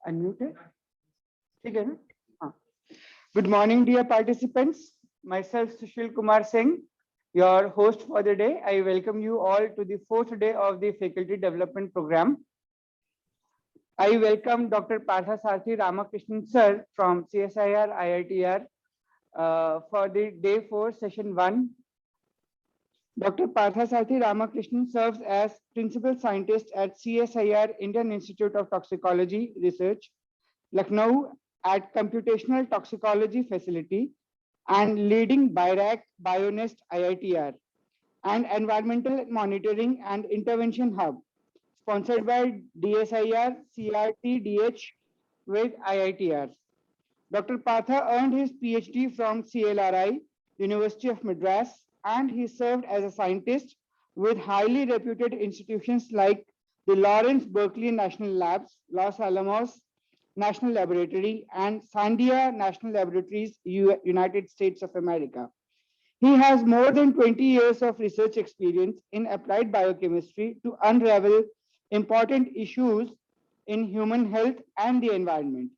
Unmuted? ठीक है ना? हाँ. Good morning, dear participants. Myself, Sushil Kumar Singh, your host for the day. I welcome you all to the fourth day of the Faculty Development Program. I welcome Dr. Partha Sarthi Ramakrishnan Sir from CSIR IITR for the day 4, session 1. Dr. Partha Sarthi Ramakrishnan serves as Principal Scientist at CSIR Indian Institute of Toxicology Research, Lucknow at Computational Toxicology Facility and leading BIRAC BioNest IITR and Environmental Monitoring and Intervention Hub, sponsored by DSIR CRTDH with IITR. Dr. Partha earned his PhD from CLRI, University of Madras, and he served as a scientist with highly reputed institutions like the Lawrence Berkeley National Labs, Los Alamos National Laboratory, and Sandia National Laboratories, United States of America. He has more than 20 years of research experience in applied biochemistry to unravel important issues in human health and the environment.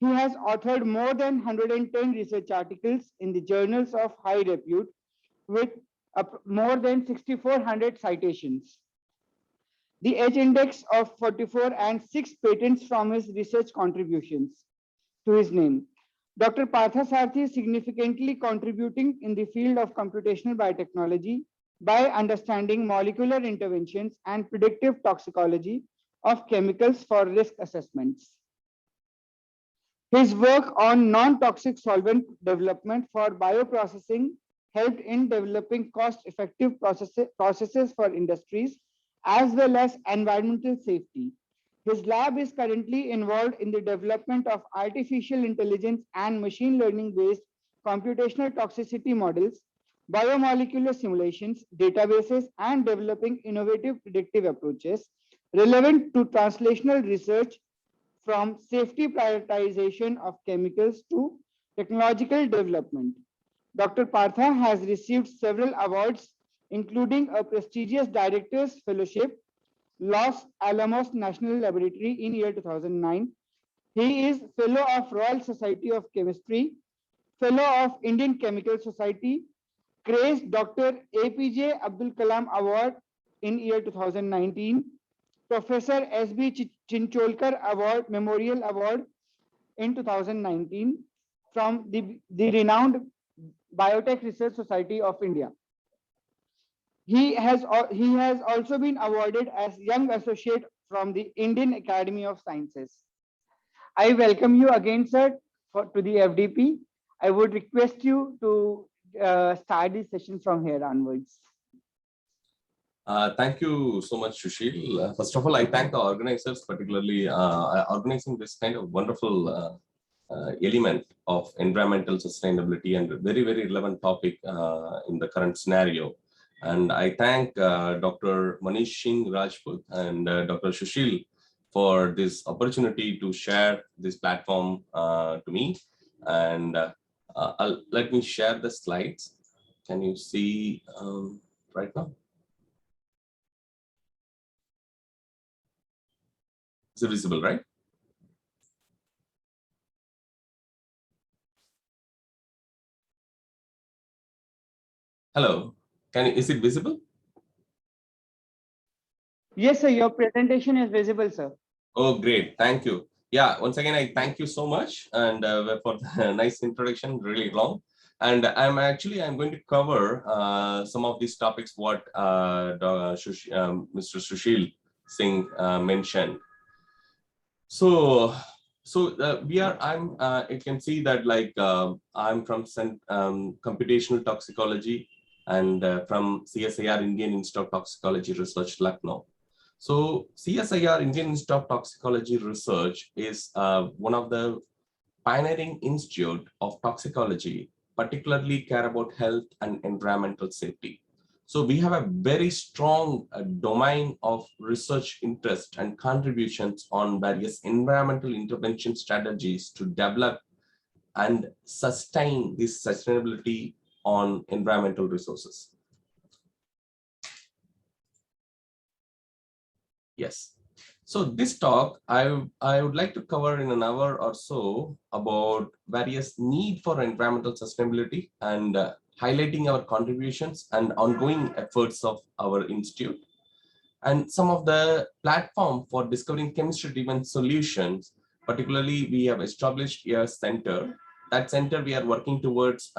He has authored more than 110 research articles in the journals of high repute with more than 6,400 citations. The H index of 44 and 6 patents from his research contributions to his name. Dr. Partha Sarthi is significantly contributing in the field of computational biotechnology by understanding molecular interventions and predictive toxicology of chemicals for risk assessments. His work on non-toxic solvent development for bioprocessing helped in developing cost-effective processes for industries as well as environmental safety. His lab is currently involved in the development of artificial intelligence and machine learning-based computational toxicity models, biomolecular simulations, databases, and developing innovative predictive approaches relevant to translational research from safety prioritization of chemicals to technological development. Dr. Partha has received several awards, including a prestigious Director's Fellowship, Los Alamos National Laboratory in year 2009. He is Fellow of Royal Society of Chemistry, Fellow of Indian Chemical Society, Grace Dr. APJ Abdul Kalam Award in year 2019, Professor S.B. Chincholkar Award, Memorial Award in 2019 from the renowned Biotech Research Society of India. He has also been awarded as Young Associate from the Indian Academy of Sciences. I welcome you again, sir, to the FDP. I would request you to start the session from here onwards. Thank you so much, Sushil. First of all, I thank the organizers, particularly organizing this kind of wonderful element of environmental sustainability and very, very relevant topic in the current scenario. And I thank Dr. Manish Singh Rajput and Dr. Sushil for this opportunity to share this platform to me. And let me share the slides. Can you see right now? Is it visible, right? Hello, is it visible? Yes, sir, your presentation is visible, sir. Oh, great, thank you. Yeah, once again, I thank you so much and for the nice introduction, really long. And I'm going to cover some of these topics what Mr. Sushil Singh mentioned. So you can see that like I'm from computational toxicology and from CSIR Indian Institute of Toxicology Research, Lucknow. So CSIR Indian Institute of Toxicology Research is one of the pioneering institute of toxicology, particularly care about health and environmental safety. So we have a very strong domain of research interest and contributions on various environmental intervention strategies to develop and sustain this sustainability on environmental resources. Yes. So this talk, I would like to cover in an hour or so about various need for environmental sustainability and highlighting our contributions and ongoing efforts of our institute and some of the platform for discovering chemistry-driven solutions. Particularly, we have established a center. That center we are working towards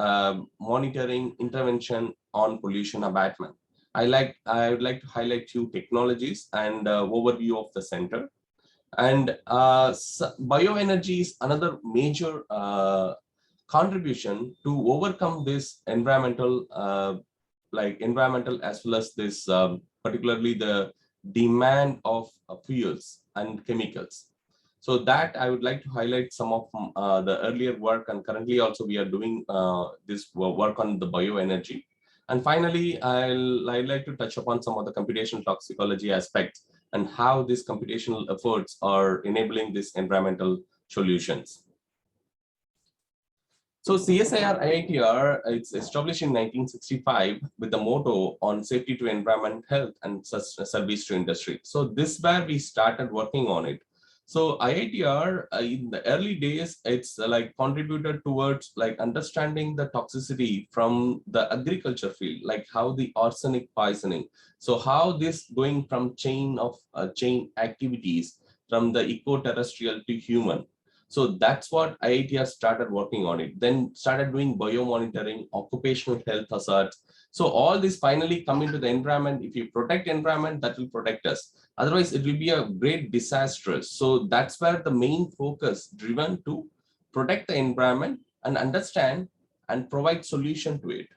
monitoring intervention on pollution abatement. I would like to highlight few technologies and overview of the center. And bioenergy is another major contribution to overcome this environmental, environmental as well as this, particularly the demand of fuels and chemicals. So that I would like to highlight some of the earlier work, and currently also we are doing this work on the bioenergy. And finally, I'd like to touch upon some of the computational toxicology aspects and how these computational efforts are enabling these environmental solutions. So CSIR IITR, it's established in 1965 with the motto on safety to environment, health, and service to industry. So this where we started working on it. So IITR in the early days, it's like contributed towards like understanding the toxicity from the agriculture field, like how the arsenic poisoning. So how this going from chain of chain activities from the eco-terrestrial to human. So that's what IITR started working on it. Then started doing biomonitoring, occupational health hazards. So all this finally come into the environment. If you protect environment, that will protect us. Otherwise, it will be a great disastrous. So that's where the main focus driven to protect the environment and understand and provide solution to it.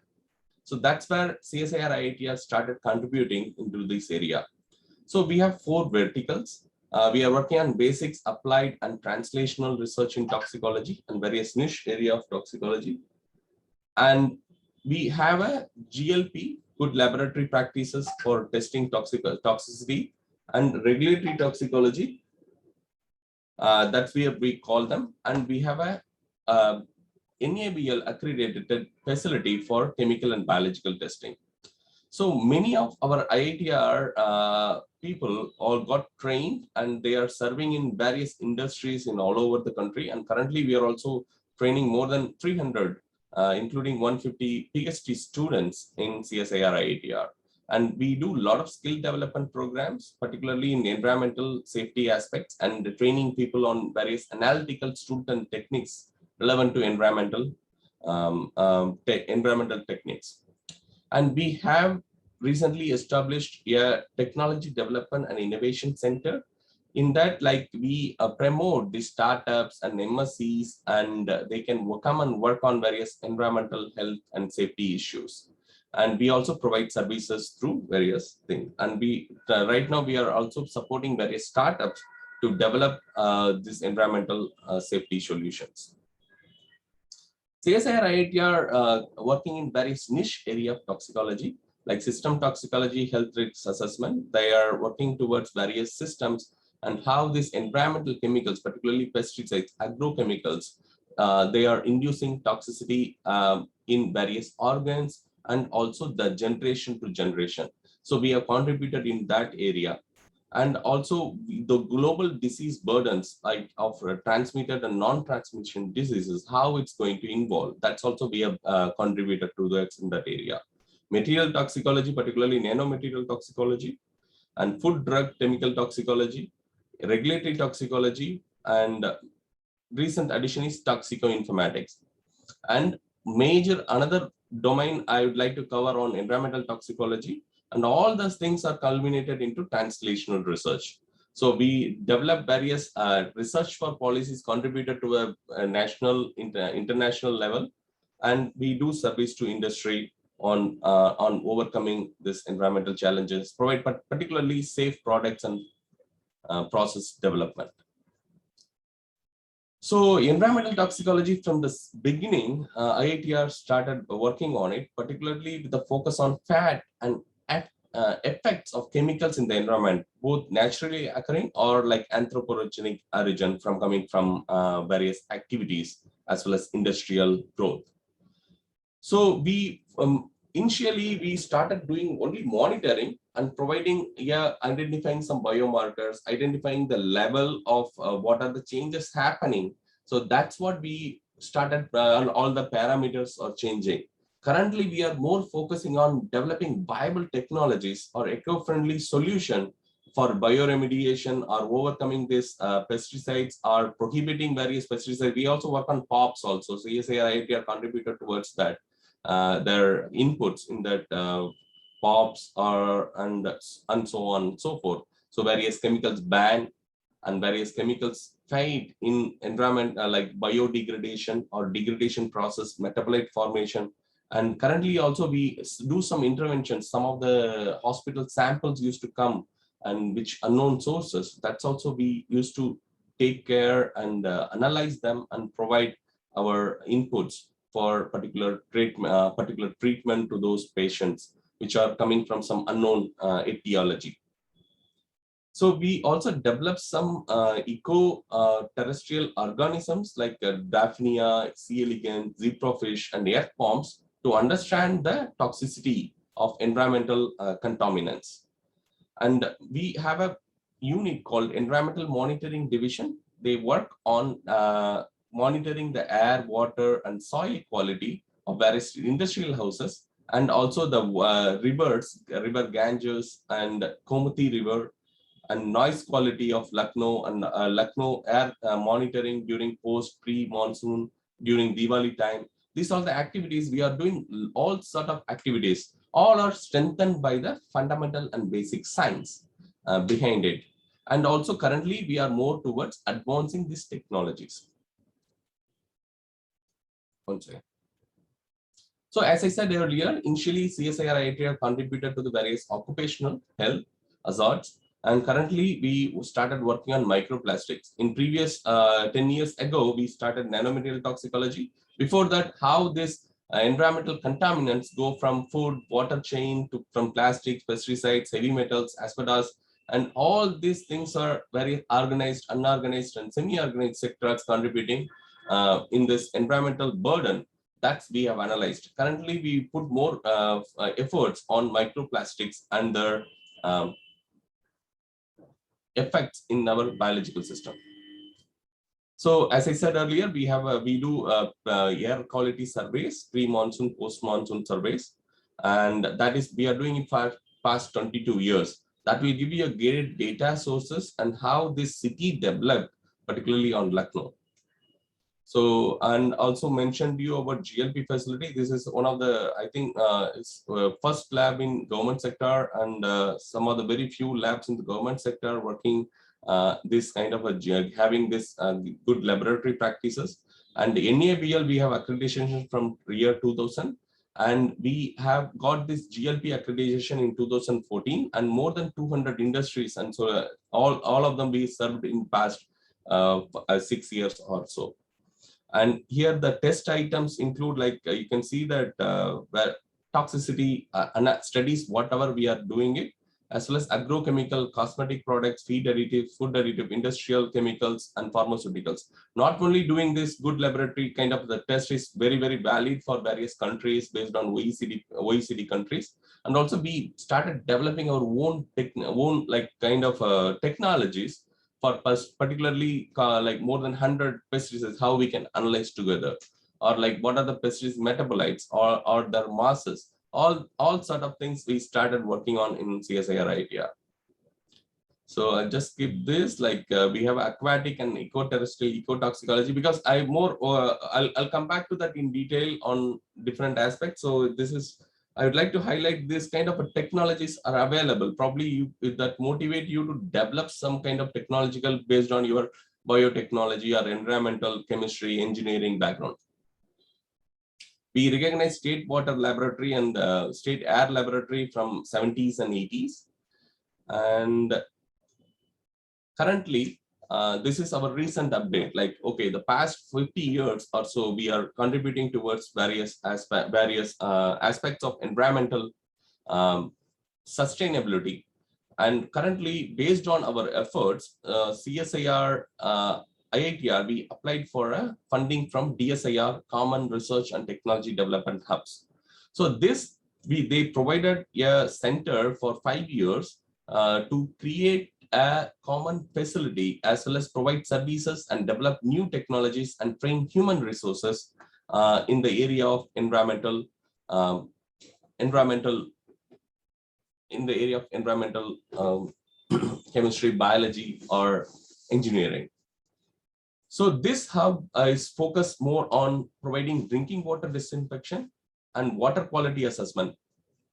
So that's where CSIR IITR started contributing into this area. So we have 4 verticals. We are working on basics, applied, and translational research in toxicology and various niche area of toxicology. And we have a GLP, good laboratory practices for testing toxicity, and regulatory toxicology. That's what we call them. And we have a NABL accredited facility for chemical and biological testing. So many of our IITR people all got trained and they are serving in various industries in all over the country. And currently we are also training more than 300, including 150 PhD students in CSIR IITR. And we do a lot of skill development programs, particularly in environmental safety aspects and training people on various analytical student techniques relevant to environmental techniques. And we have recently established a technology development and innovation center. In that, like we promote the startups and MSCs, and they can come and work on various environmental health and safety issues. And we also provide services through various things. And we right now we are also supporting various startups to develop these environmental safety solutions. CSIR IITR working in various niche area of toxicology, like system toxicology, health risks assessment. They are working towards various systems and how these environmental chemicals, particularly pesticides, agrochemicals, they are inducing toxicity in various organs and also the generation to generation. So we have contributed in that area. And also the global disease burdens like of transmitted and non-transmission diseases, how it's going to involve. That's also we have contributed to that in that area. Material toxicology, particularly nanomaterial toxicology, and food drug chemical toxicology, regulatory toxicology, and recent addition is toxicoinformatics. And major another domain I would like to cover on environmental toxicology. And all those things are culminated into translational research. So we develop various research for policies contributed to a national, international level, and we do service to industry on overcoming this environmental challenges, provide particularly safe products and process development. So environmental toxicology from the beginning, IITR started working on it, particularly with the focus on fat and effects of chemicals in the environment, both naturally occurring or like anthropogenic origin from coming from various activities as well as industrial growth. So we initially we started doing only monitoring and providing, identifying some biomarkers, identifying the level of what are the changes happening. So that's what we started, and all the parameters are changing. Currently, we are more focusing on developing viable technologies or eco-friendly solution for bioremediation or overcoming this pesticides or prohibiting various pesticides. We also work on POPs also. So CSIR IIT are contributed towards that, their inputs in that POPs or and so on and so forth. So various chemicals banned and various chemicals fade in environment, like biodegradation or degradation process, metabolite formation. And currently also we do some interventions. Some of the hospital samples used to come and which unknown sources, that's also we used to take care and analyze them and provide our inputs for particular treatment to those patients which are coming from some unknown etiology. So we also developed some eco-terrestrial organisms like Daphnia, C. elegans, zebrafish, and earth worms to understand the toxicity of environmental contaminants. And we have a unit called Environmental Monitoring Division. They work on monitoring the air, water, and soil quality of various industrial houses, and also the rivers, River Ganges and Komati River, and noise quality of Lucknow, and Lucknow air monitoring during pre-monsoon, during Diwali time. These are the activities we are doing, all sort of activities. All are strengthened by the fundamental and basic science behind it. And also currently we are more towards advancing these technologies. One second. So as I said earlier, initially CSIR IIT contributed to the various occupational health hazards. And currently we started working on microplastics. In previous 10 years ago, we started nanomaterial toxicology. Before that, how this environmental contaminants go from food, water chain to from plastics, pesticides, heavy metals, asbestos, and all these things are very organized, unorganized, and semi-organized sectors contributing in this environmental burden that we have analyzed. Currently, we put more efforts on microplastics and their effects in our biological system. So as I said earlier, we do air quality surveys, pre-monsoon, post-monsoon surveys, and that is we are doing it for past 22 years. That will give you a great data sources and how this city developed, particularly on Lucknow. So, and also mentioned you about GLP facility. This is one of the, I think, first lab in government sector, and some of the very few labs in the government sector working this kind of having this good laboratory practices. And the NABL, we have accreditation from year 2000, and we have got this GLP accreditation in 2014, and more than 200 industries, and so all of them we served in past 6 years or so. And here the test items include, like you can see that where toxicity studies, whatever we are doing it, as well as agrochemical, cosmetic products, feed additives, food additive, industrial chemicals, and pharmaceuticals. Not only doing this good laboratory kind of the test is very, very valid for various countries based on OECD countries. And also we started developing our own like kind of technologies for particularly like more than 100 pesticides, how we can analyze together, or like what are the pesticide metabolites or their masses, all sort of things we started working on in CSIR IITR. So I'll just skip this, like we have aquatic and eco-terrestrial ecotoxicology, because I'll come back to that in detail on different aspects. So this is, I would like to highlight this kind of technologies are available. Probably that motivate you to develop some kind of technological based on your biotechnology or environmental chemistry, engineering background. We recognize state water laboratory and state air laboratory from 70s and 80s. And currently, this is our recent update. Like, okay, the past 50 years or so, we are contributing towards various aspects of environmental sustainability. And currently, based on our efforts, CSIR IITR, we applied for a funding from DSIR, Common Research and Technology Development Hubs. So this they provided a center for 5 years to create a common facility as well as provide services and develop new technologies and train human resources in the area of um, environmental in the area of environmental chemistry, biology, or engineering. So this hub is focused more on providing drinking water disinfection and water quality assessment,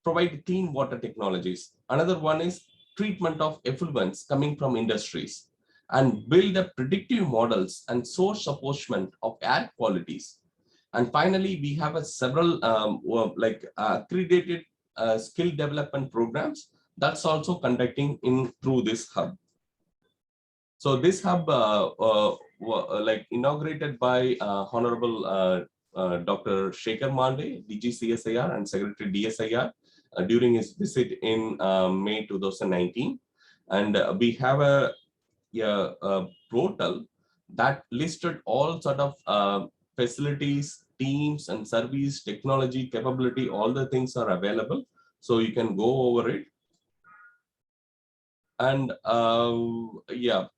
provide clean water technologies. Another one is treatment of effluents coming from industries, and build up predictive models and source apportionment of air qualities. And finally, we have several accredited skill development programs that's also conducting through this hub. So this hub inaugurated by Honorable Dr. Shekhar Mande, DG CSIR and Secretary DSIR during his visit in May 2019. And we have a portal that listed all sort of facilities, teams, and service, technology, capability, all the things are available. So you can go over it. And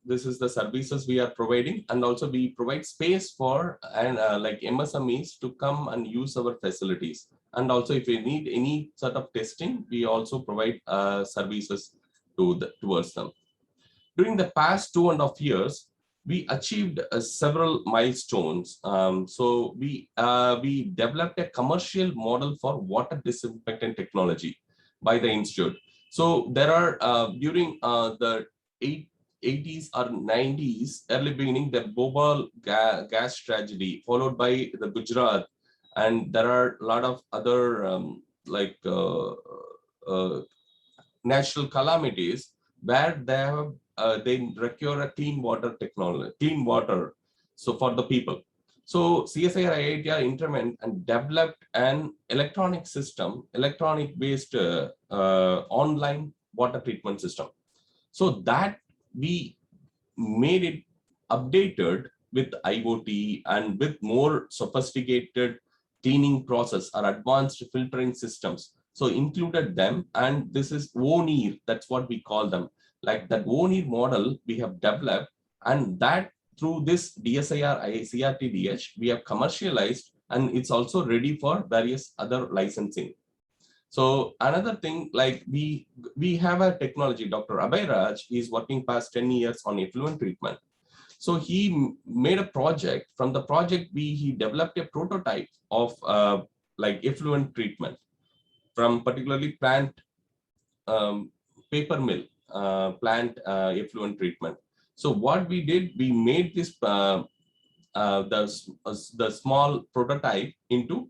this is the services we are providing. And also we provide space for like MSMEs to come and use our facilities. And also if you need any sort of testing, we also provide services towards them. During the past 2.5 years, we achieved several milestones. So we developed a commercial model for water disinfectant technology by the institute. So there are during the 80s or 90s, early beginning, the Bhopal gas tragedy, followed by the Gujarat, and there are a lot of other natural calamities where they require a clean water technology, clean water, so for the people. So CSIR IITR implemented and developed an electronic system, electronic-based online water treatment system. So that we made it updated with IoT and with more sophisticated cleaning process or advanced filtering systems. So included them, and this is ONIR, that's what we call them. Like that ONIR model we have developed, and that through this DSIR CRTDH, we have commercialized, and it's also ready for various other licensing. So another thing, like we have a technology, Dr. Abhay Raj is working past 10 years on effluent treatment. So he made a project. From the project, he developed a prototype of like effluent treatment from particularly plant paper mill plant effluent treatment. So what we did, we made this the small prototype into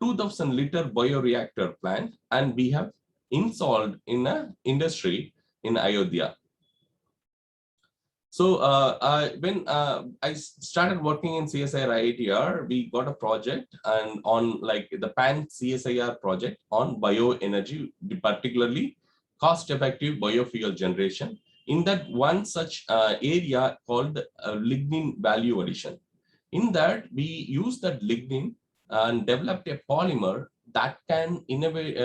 2000 liter bioreactor plant, and we have installed in an industry in Ayodhya. So when I started working in CSIR IITR, we got a project and on like the PAN CSIR project on bioenergy, particularly cost-effective biofuel generation. In that one such area called lignin value addition. In that, we use that lignin and developed a polymer that can innovate,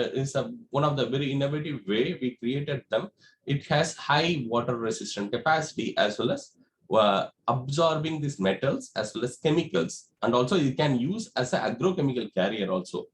one of the very innovative way we created them. It has high water resistant capacity as well as absorbing these metals as well as chemicals, and also it can use as an agrochemical carrier also.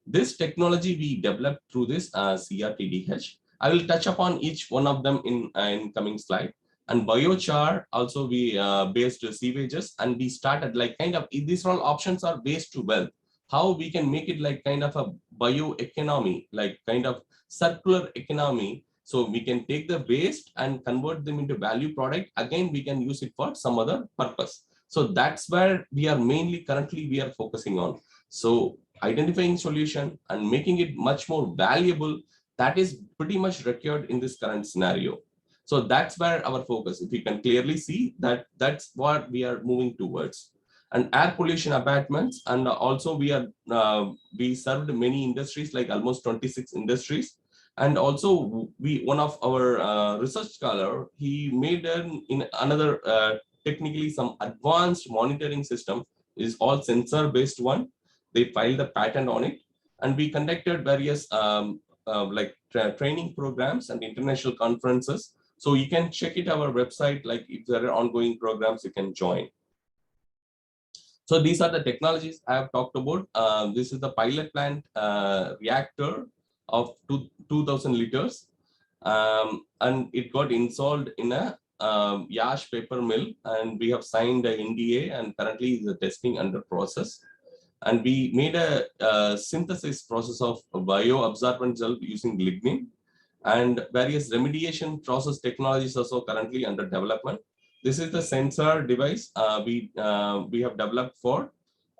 This technology we developed through this CRTDH. I will touch upon each one of them in coming slide. And biochar also we based sewages, and we started like kind of, these all options are waste to wealth. How we can make it like kind of a bioeconomy, like kind of circular economy. So we can take the waste and convert them into value product. Again, we can use it for some other purpose. So that's where we are mainly currently we are focusing on. So identifying solution and making it much more valuable, that is pretty much required in this current scenario. So that's where our focus, if you can clearly see that, that's what we are moving towards. And air pollution abatements, and also we served many industries, like almost 26 industries. And also one of our research scholar, he made in another technically some advanced monitoring system, is all sensor based one. They filed the patent on it. And we conducted various training programs and international conferences. So you can check it our website, like if there are ongoing programs, you can join. So these are the technologies I have talked about. This is the pilot plant reactor of 2,000 liters. And it got installed in a Yash paper mill, and we have signed the NDA, and currently the testing under process. And we made a synthesis process of bioabsorbent gel using lignin, and various remediation process technologies also currently under development. This is the sensor device we have developed for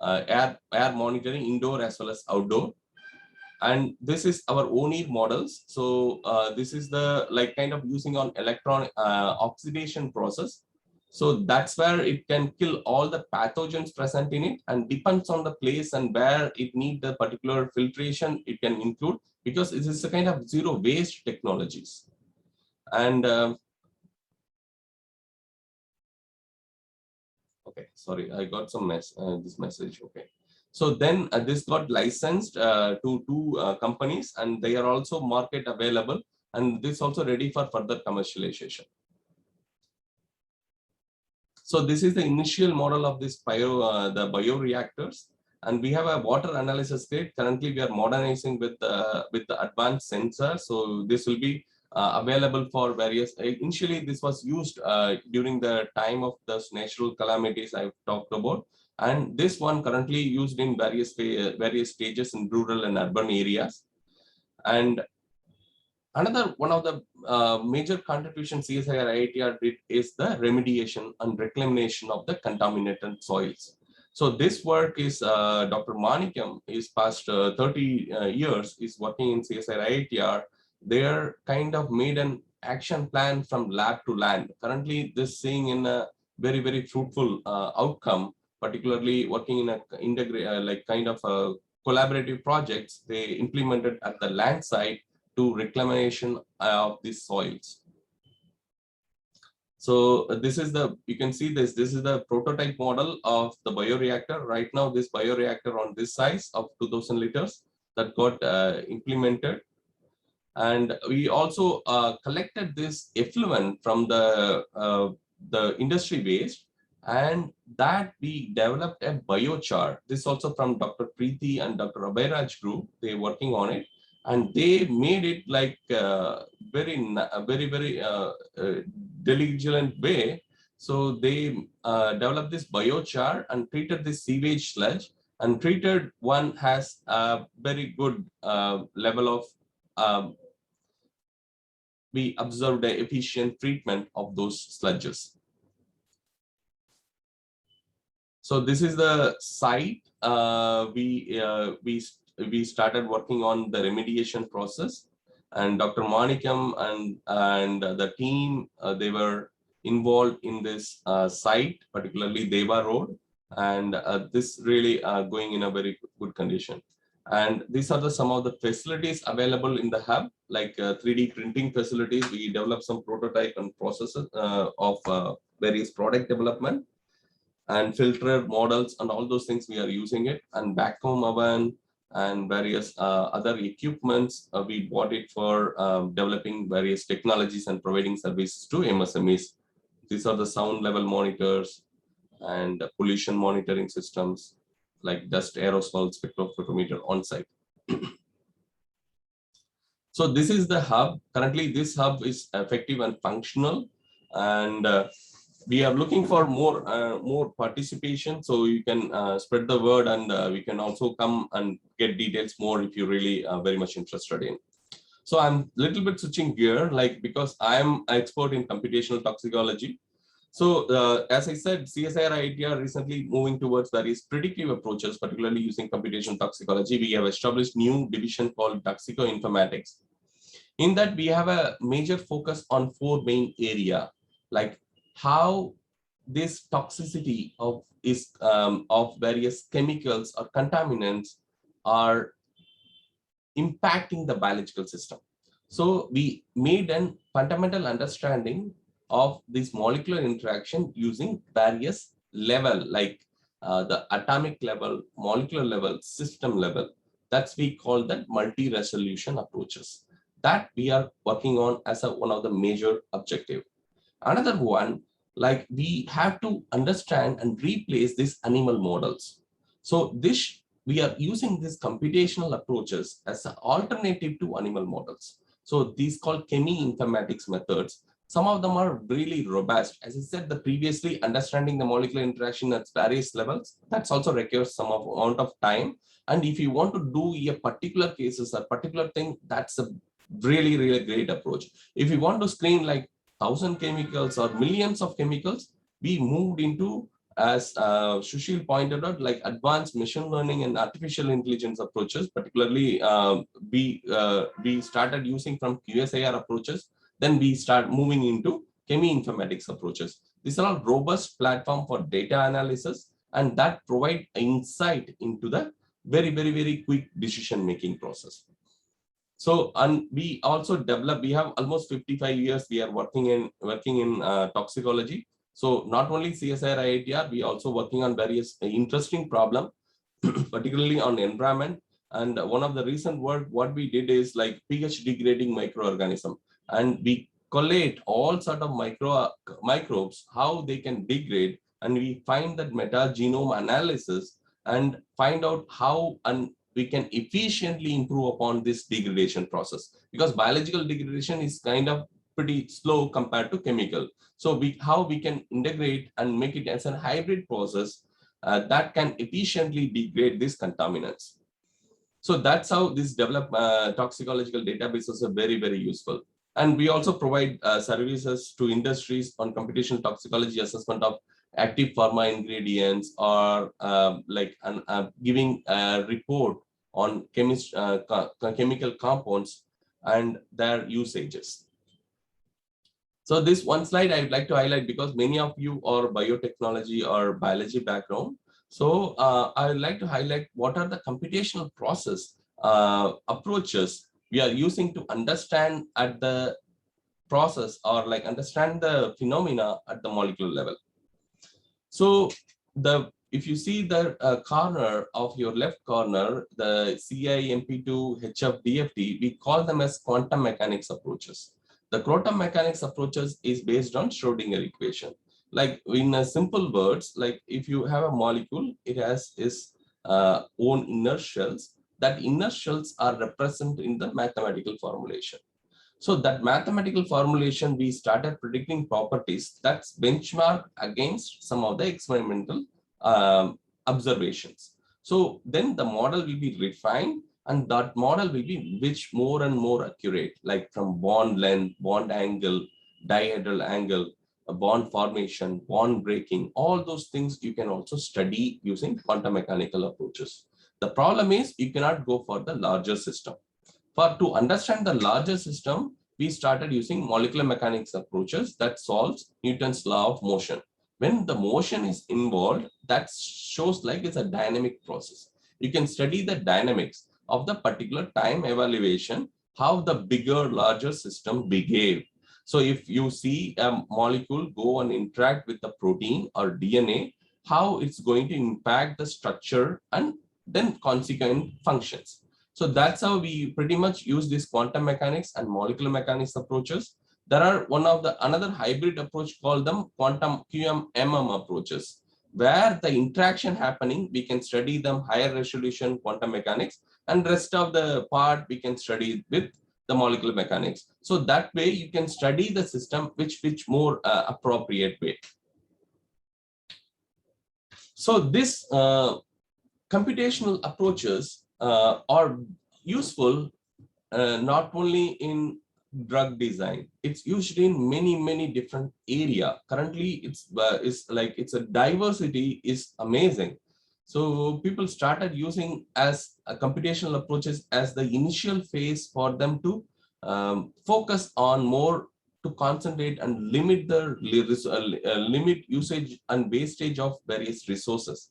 air monitoring indoor as well as outdoor. And this is our ONIR models. So this is the kind of using on electron oxidation process. So that's where it can kill all the pathogens present in it, and depends on the place and where it needs the particular filtration it can include, because it is a kind of zero waste technologies. And okay, sorry, I got some this message. Okay. So then this got licensed to 2 companies, and they are also market available, and this also ready for further commercialization. So this is the initial model of this the bioreactors, and we have a water analysis kit. Currently, we are modernizing with the advanced sensor. So this will be available for various. Initially, this was used during the time of the natural calamities I've talked about. And this one currently used in various stages in rural and urban areas. And another one of the major contributions CSIR IITR did is the remediation and reclamation of the contaminated soils. So this work is Dr. Manikam is past 30 years is working in CSIR IITR. They're kind of made an action plan from lab to land. Currently, this seeing in a very, very fruitful outcome, particularly working in a kind of collaborative projects they implemented at the land site to reclamation of these soils. So this is you can see this is the prototype model of the bioreactor. Right now, this bioreactor on this size of 2,000 liters that got implemented. And we also collected this effluent from the industry waste, and that we developed a biochar. This also from Dr. Preeti and Dr. Abhairaj group. They're working on it, and they made it like very diligent way. So they developed this biochar and treated this sewage sludge, and treated one has a very good level of we observed the efficient treatment of those sludges. So this is the site. We started working on the remediation process, and Dr. Manikam and the team they were involved in this site, particularly Deva Road, and this really going in a very good condition. And these are some of the facilities available in the hub, like 3D printing facilities. We developed some prototype and processes of various product development, and filter models and all those things we are using it, and vacuum oven and various other equipments. We bought it for developing various technologies and providing services to MSMEs. These are the sound level monitors and pollution monitoring systems, like dust aerosol spectrophotometer on site. So this is the hub. Currently, this hub is effective and functional, and we are looking for more participation. So you can spread the word, and we can also come and get details more if you really very much interested in. So I'm a little bit switching gear, because I'm an expert in computational toxicology. So as I said, CSIR IITR recently moving towards various predictive approaches, particularly using computational toxicology. We have established new division called toxicoinformatics. In that, we have a major focus on 4 main areas, like how this toxicity of various chemicals or contaminants are impacting the biological system. So we made a fundamental understanding of this molecular interaction using various level, like the atomic level, molecular level, system level. That's we call that multi-resolution approaches. That we are working on as one of the major objective. Another one, like we have to understand and replace these animal models. So this, we are using these computational approaches as an alternative to animal models. So these called cheminformatics methods. Some of them are really robust. As I said, the previously understanding the molecular interaction at various levels, that's also requires some amount of time. And if you want to do a particular cases, a particular thing, that's a really, really great approach. If you want to screen like 1,000 chemicals or millions of chemicals, we moved into, as Sushil pointed out, like advanced machine learning and artificial intelligence approaches. Particularly, we started using from QSIR approaches. Then we start moving into cheminformatics approaches. These are all robust platform for data analysis, and that provide insight into the very, very, very quick decision-making process. So, and we also develop, we have almost 55 years we are working in toxicology. So not only CSIR IITR, we also working on various interesting problem, particularly on environment. And one of the recent work, what we did is like pH degrading microorganism, and we collate all sort of microbes, how they can degrade, and we find that metagenome analysis and find out how and we can efficiently improve upon this degradation process, because biological degradation is kind of pretty slow compared to chemical. So how we can integrate and make it as a hybrid process that can efficiently degrade these contaminants. So that's how this toxicological databases are very, very useful. And we also provide services to industries on computational toxicology assessment of active pharma ingredients, or giving a report on chemical compounds and their usages. So this one slide I would like to highlight, because many of you are biotechnology or biology background. So I would like to highlight what are the computational process approaches we are using to understand at the process, or like understand the phenomena at the molecular level. So if you see the corner of your left corner, the CIMP2 HF-DFT, we call them as quantum mechanics approaches. The quantum mechanics approaches is based on Schrodinger equation. Like in a simple words, like if you have a molecule, it has its own inner shells. That inner shells are represented in the mathematical formulation. So that mathematical formulation, we started predicting properties that's benchmarked against some of the experimental observations. So then the model will be refined, and that model will be more and more accurate, like from bond length, bond angle, dihedral angle, bond formation, bond breaking, all those things you can also study using quantum mechanical approaches. The problem is you cannot go for the larger system. To understand the larger system, we started using molecular mechanics approaches that solves Newton's law of motion. When the motion is involved, that shows like it's a dynamic process. You can study the dynamics of the particular time evaluation, how the bigger, larger system behave. So if you see a molecule go and interact with the protein or DNA, how it's going to impact the structure and then consequent functions. So that's how we pretty much use this quantum mechanics and molecular mechanics approaches. There are another hybrid approach called them quantum QMMM approaches, where the interaction happening, we can study them higher resolution quantum mechanics, and rest of the part we can study with the molecular mechanics. So that way you can study the system which more appropriate way. So this computational approaches are useful not only in drug design, it's used in many different area. Currently it's a diversity is amazing. So people started using as computational approaches as the initial phase for them to focus on more, to concentrate and limit the limit usage and wastage of various resources.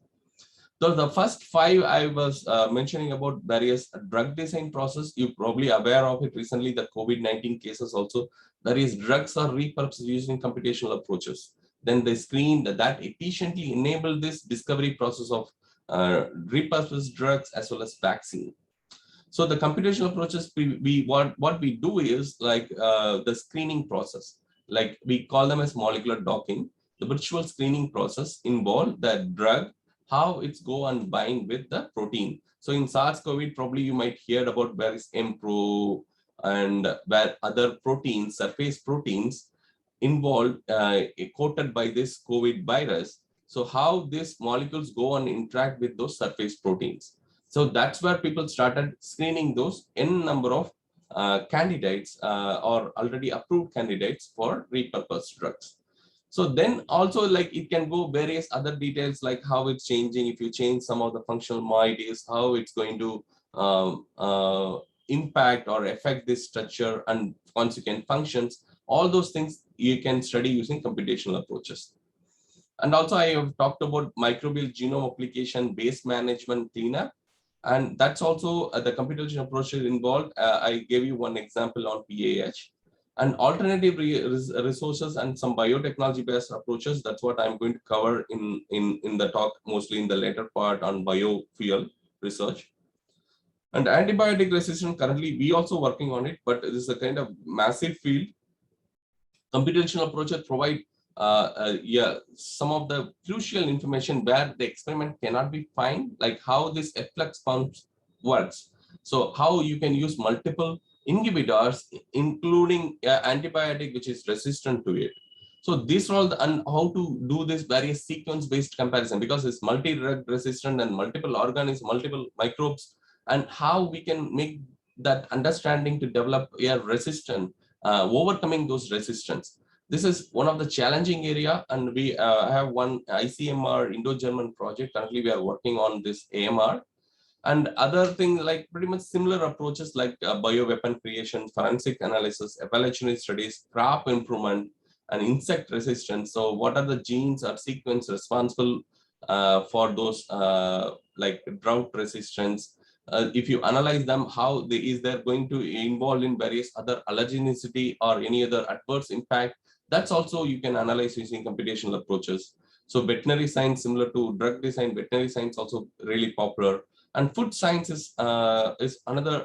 So the first 5 I was mentioning about various drug design process, you're probably aware of it recently, the COVID-19 cases also, various drugs are repurposed using computational approaches. Then they screen that efficiently enable this discovery process of repurposed drugs as well as vaccine. So the computational approaches, what we do is like the screening process, like we call them as molecular docking. The virtual screening process involve the drug, how it's go and bind with the protein. So in SARS-CoV, probably you might hear about where is MPRO and where other proteins, surface proteins involved, coated by this COVID virus. So how these molecules go and interact with those surface proteins. So that's where people started screening those n number of candidates or already approved candidates for repurposed drugs. So then also like it can go various other details like how it's changing. If you change some of the functional moieties, how it's going to impact or affect this structure and consequent functions. All those things you can study using computational approaches. And also I have talked about microbial genome application base management cleanup. And that's also the computational approach involved. I gave you one example on PAH and alternative resources and some biotechnology based approaches. That's what I'm going to cover in the talk, mostly in the later part on biofuel research. And antibiotic resistance, currently we also working on it, but it is a kind of massive field. Computational approaches provide some of the crucial information where the experiment cannot be found, like how this efflux pump works. So how you can use multiple inhibitors, including antibiotic which is resistant to it. So this all and how to do this various sequence-based comparison, because it's multi-drug resistant and multiple organisms, multiple microbes, and how we can make that understanding to develop a resistant, overcoming those resistance. This is one of the challenging area, and we have one ICMR Indo-German project. Currently, we are working on this AMR, and other things like pretty much similar approaches like bioweapon creation, forensic analysis, evolutionary studies, crop improvement, and insect resistance. So, what are the genes or sequence responsible for those like drought resistance? If you analyze them, how is there going to involve in various other allergenicity or any other adverse impact? That's also you can analyze using computational approaches. So veterinary science, similar to drug design, veterinary science also really popular. And food science is another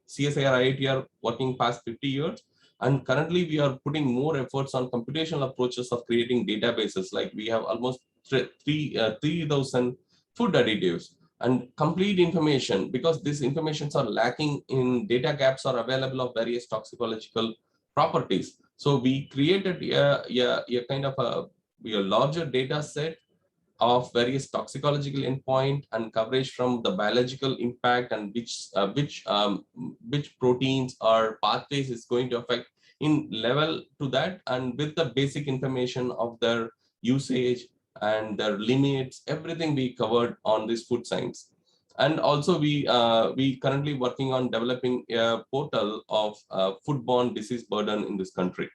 CSIR IIT are working past 50 years. And currently we are putting more efforts on computational approaches of creating databases. Like we have almost 3,000 food additives and complete information, because these informations are lacking in data gaps are available of various toxicological properties. So we created a kind of a larger data set of various toxicological endpoint and coverage from the biological impact and which proteins or pathways is going to affect in level to that, and with the basic information of their usage and their limits, everything we covered on this food science. And also we currently working on developing a portal of foodborne disease burden in this country.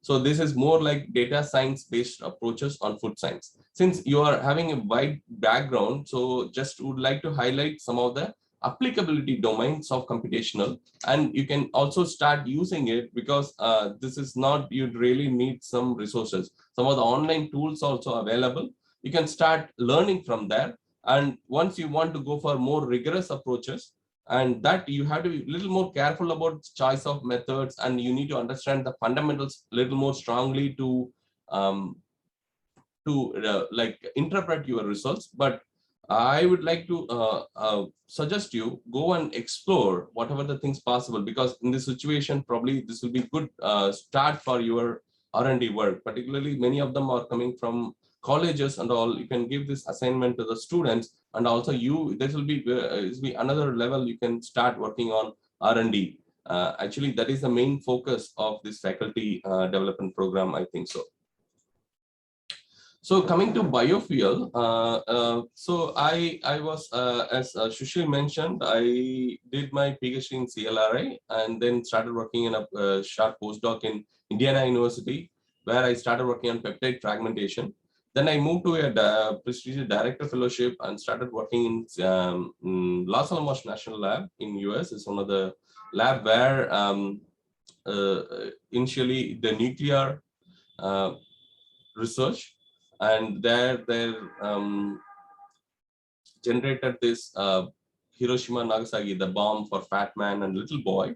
So this is more like data science based approaches on food science. Since you are having a wide background, so just would like to highlight some of the applicability domains of computational, and you can also start using it, because this is not, you really need some resources. Some of the online tools also available. You can start learning from there. And once you want to go for more rigorous approaches, and that you have to be a little more careful about choice of methods, and you need to understand the fundamentals a little more strongly to like interpret your results. But I would like to suggest you go and explore whatever the things possible, because in this situation probably this will be good start for your R&D work. Particularly many of them are coming from colleges and all. You can give this assignment to the students, and also this will be another level you can start working on R&D. Actually, that is the main focus of this faculty development program, I think so. So coming to biofuel, so I was, as Sushil mentioned, I did my PhD in CLRI and then started working in a short postdoc in Indiana University, where I started working on peptide fragmentation. Then I moved to a prestigious director fellowship and started working in Los Alamos National Lab in US. It's one of the lab where initially the nuclear research, and there generated this Hiroshima, Nagasaki, the bomb for Fat Man and Little Boy.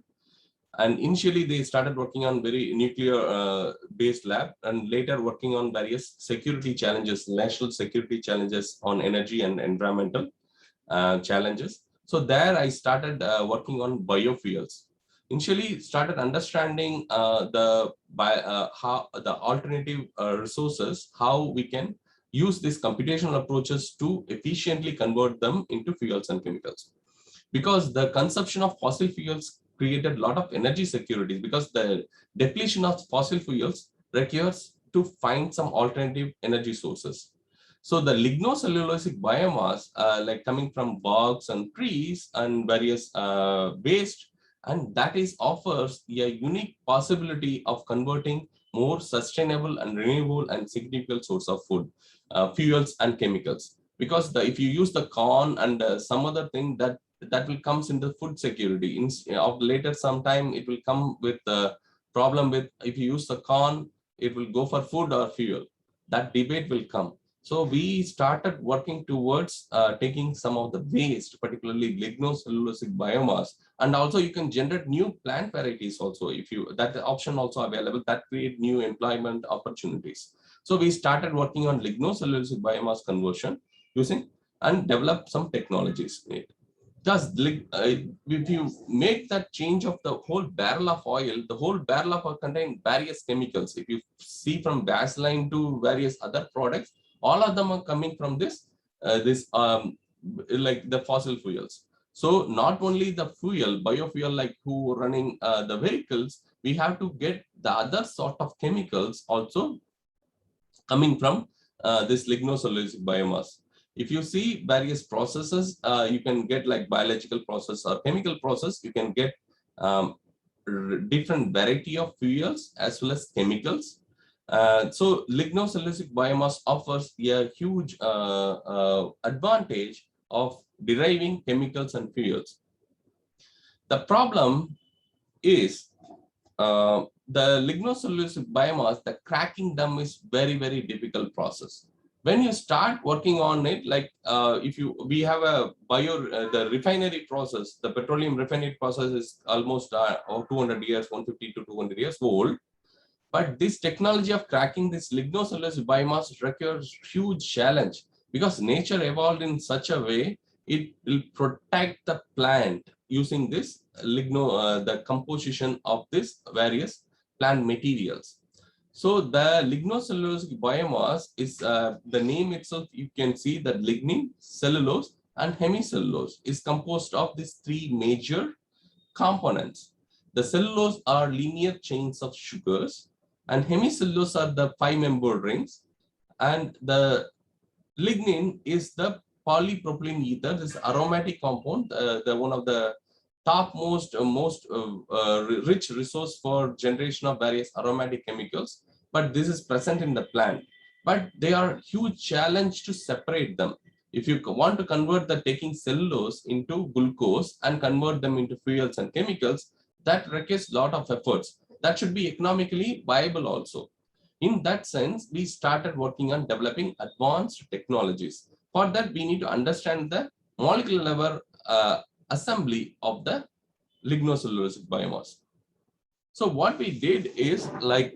And initially they started working on very nuclear based lab, and later working on various security challenges, national security challenges on energy and environmental challenges. So there I started working on biofuels. Initially started understanding how the alternative resources, how we can use these computational approaches to efficiently convert them into fuels and chemicals. Because the consumption of fossil fuels created a lot of energy security, because the depletion of fossil fuels requires to find some alternative energy sources. So the lignocellulosic biomass, like coming from bogs and trees and various waste, and that is offers a unique possibility of converting more sustainable and renewable and significant source of food, fuels and chemicals. Because if you use the corn and some other thing, that will comes into food security. Of later sometime it will come with the problem with, if you use the corn, it will go for food or fuel. That debate will come. So we started working towards taking some of the waste, particularly lignocellulosic biomass, and also you can generate new plant varieties also, if you, that option also available, that create new employment opportunities. So we started working on lignocellulosic biomass conversion using and develop some technologies in it. Thus, if you make that change of the whole barrel of oil, the whole barrel of oil contain various chemicals. If you see from Vaseline to various other products, all of them are coming from like the fossil fuels. So not only the fuel, biofuel, like who running the vehicles, we have to get the other sort of chemicals also coming from this lignocellulosic biomass. If you see various processes, you can get like biological process or chemical process, you can get different variety of fuels as well as chemicals. So lignocellulosic biomass offers a huge advantage of deriving chemicals and fuels. The problem is the lignocellulosic biomass, the cracking them is very, very difficult process. When you start working on it, like we have a the refinery process, the petroleum refinery process is almost 200 years, 150 to 200 years old. But this technology of cracking this lignocellulosic biomass requires huge challenge, because nature evolved in such a way it will protect the plant using this the composition of this various plant materials. So the lignocellulosic biomass is the name itself, you can see that lignin, cellulose and hemicellulose is composed of these three major components. The cellulose are linear chains of sugars, and hemicellulose are the 5-membered rings, and the lignin is the polypropylene ether, this aromatic compound, the one of the topmost most rich resource for generation of various aromatic chemicals, but this is present in the plant. But they are huge challenge to separate them. If you want to convert the taking cellulose into glucose and convert them into fuels and chemicals, that requires a lot of efforts. That should be economically viable also. In that sense, we started working on developing advanced technologies. For that, we need to understand the molecular level assembly of the lignocellulosic biomass. So what we did is, like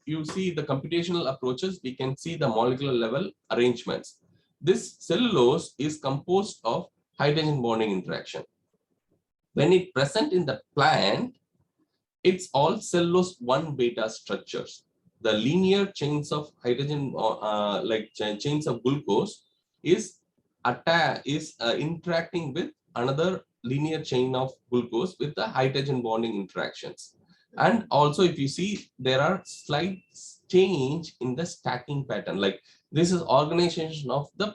you see the computational approaches, we can see the molecular level arrangements. This cellulose is composed of hydrogen bonding interaction. When it present in the plant, it's all cellulose 1-beta structures. The linear chains of hydrogen, like chains of glucose, is interacting with another linear chain of glucose with the hydrogen bonding interactions. And also, if you see, there are slight change in the stacking pattern. Like this is organization of the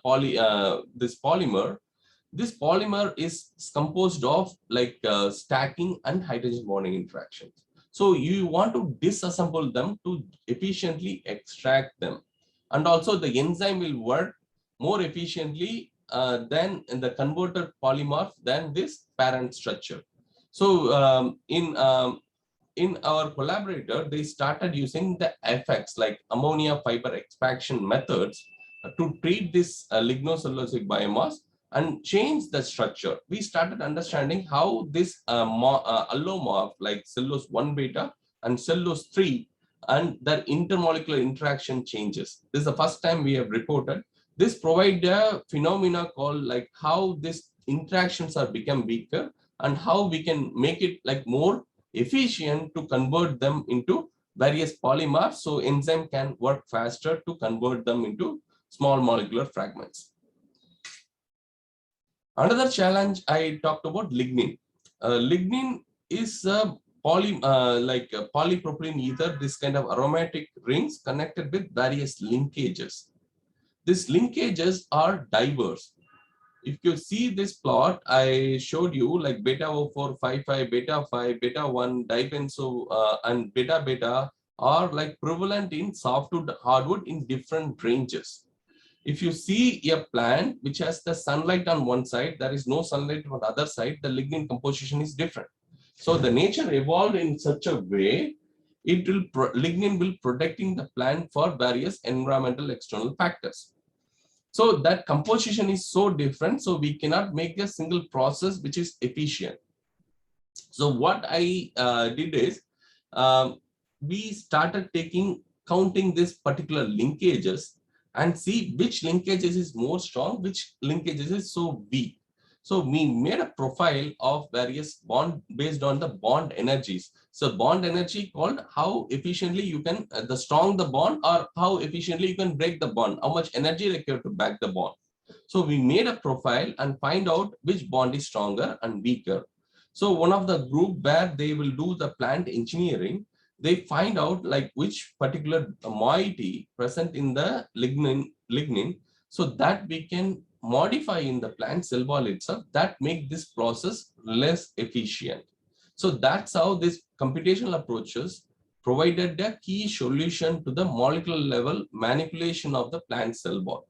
this polymer. This polymer is composed of like stacking and hydrogen bonding interactions. So you want to disassemble them to efficiently extract them. And also the enzyme will work more efficiently than in the converted polymorph than this parent structure. So in our collaborator, they started using the FX, like ammonia fiber extraction methods, to treat this lignocellulosic biomass and change the structure. We started understanding how this allomorph like cellulose 1 beta and cellulose 3 and their intermolecular interaction changes. This is the first time we have reported. This provide a phenomena called like how these interactions are become weaker and how we can make it like more efficient to convert them into various polymers, so enzyme can work faster to convert them into small molecular fragments. Another challenge I talked about lignin. Lignin is a polypropylene ether, this kind of aromatic rings connected with various linkages. These linkages are diverse. If you see this plot, I showed you like beta O455, beta 5, beta 1, dibenzo, and beta beta are like prevalent in softwood, hardwood in different ranges. If you see a plant which has the sunlight on one side, there is no sunlight on the other side, the lignin composition is different. So the nature evolved in such a way, lignin will protecting the plant for various environmental external factors. So that composition is so different, so we cannot make a single process which is efficient. So what I did is, we started counting this particular linkages and see which linkages is more strong, which linkages is so weak. So we made a profile of various bond based on the bond energies. So bond energy called how efficiently you can, the strong the bond or how efficiently you can break the bond, how much energy required to back the bond. So we made a profile and find out which bond is stronger and weaker. So one of the group where they will do the plant engineering, they find out like which particular moiety present in the lignin, so that we can modify in the plant cell wall itself that make this process less efficient. So that's how this computational approaches provided a key solution to the molecular level manipulation of the plant cell wall.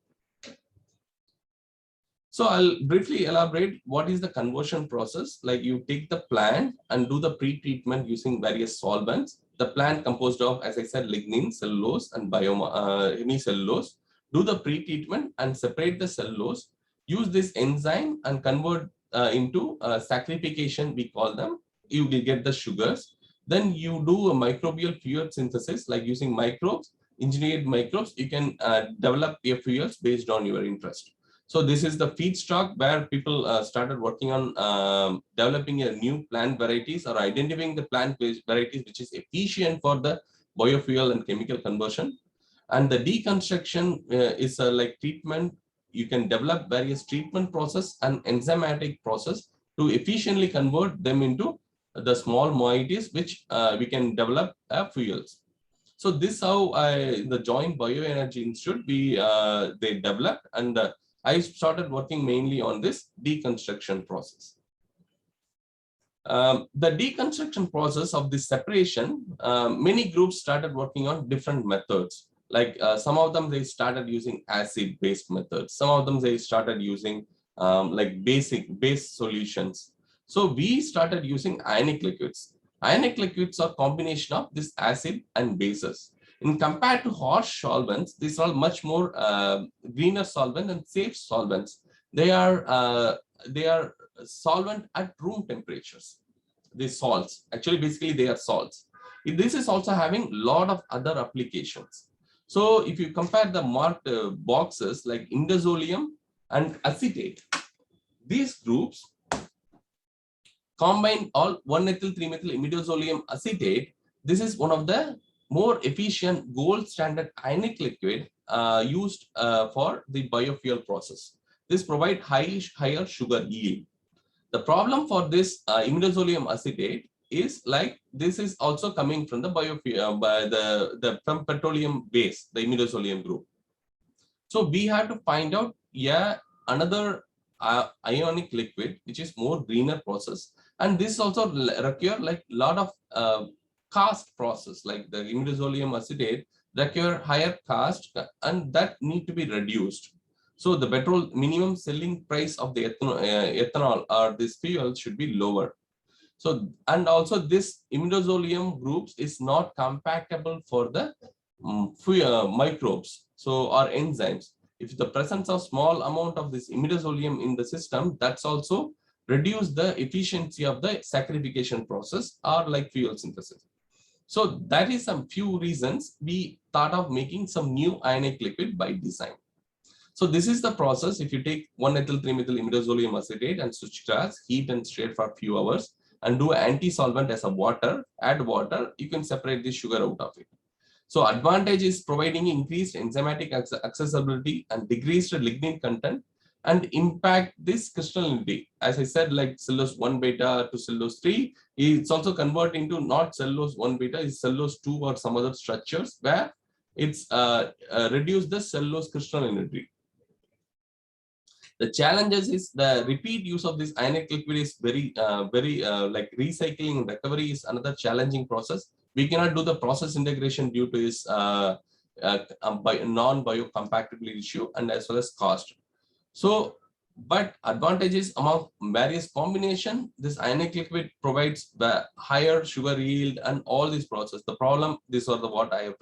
So I'll briefly elaborate what is the conversion process. Like you take the plant and do the pre-treatment using various solvents. The plant composed of, as I said, lignin, cellulose, and hemicellulose. Do the pre-treatment and separate the cellulose. Use this enzyme and convert into saccharification, we call them. You will get the sugars. Then you do a microbial fuel synthesis, like using microbes, engineered microbes. You can develop your fuels based on your interest. So this is the feedstock where people started working on developing a new plant varieties or identifying the plant-based varieties which is efficient for the biofuel and chemical conversion. And the deconstruction is like treatment. You can develop various treatment process and enzymatic process to efficiently convert them into the small moieties which we can develop fuels. So this how the Joint Bioenergy Institute they developed, and I started working mainly on this deconstruction process. The deconstruction process of this separation, many groups started working on different methods. Like some of them, they started using acid-based methods. Some of them, they started using like base solutions. So we started using ionic liquids. Ionic liquids are combination of this acid and bases. In compared to harsh solvents, these are much more greener solvent and safe solvents. They are solvent at room temperatures. These salts, actually, basically they are salts. This is also having a lot of other applications. So if you compare the marked boxes like indazolium and acetate, these groups combine all 1-ethyl-3-methyl imidazolium acetate. This is one of the more efficient gold standard ionic liquid used for the biofuel process. This provides higher sugar yield. The problem for this imidazolium acetate is like this is also coming from the biofuel from petroleum base, the imidazolium group. So we have to find out another ionic liquid which is more greener process, and this also require like a lot of cast process, like the imidazolium acetate require higher cast and that need to be reduced. So the petrol minimum selling price of the ethanol or this fuel should be lower. So, and also this imidazolium groups is not compatible for the microbes, so or enzymes. if the presence of small amount of this imidazolium in the system, that's also reduce the efficiency of the saccharification process or like fuel synthesis. So that is some few reasons we thought of making some new ionic liquid by design. So this is the process. If you take 1-ethyl-3-methyl imidazolium acetate and switch gas, heat and stir for a few hours and do anti-solvent as a water, add water, you can separate the sugar out of it. So advantage is providing increased enzymatic accessibility and decreased lignin content and impact this crystallinity. As I said, like cellulose 1 beta to cellulose 3, it's also convert into not cellulose 1 beta, is cellulose 2 or some other structures where it's reduce the cellulose crystallinity. The challenges is the repeat use of this ionic liquid is very like recycling and recovery is another challenging process. We cannot do the process integration due to its non-biocompatibility issue and as well as cost. So, but advantages among various combination, this ionic liquid provides the higher sugar yield and all these process. The problem, these are the what I have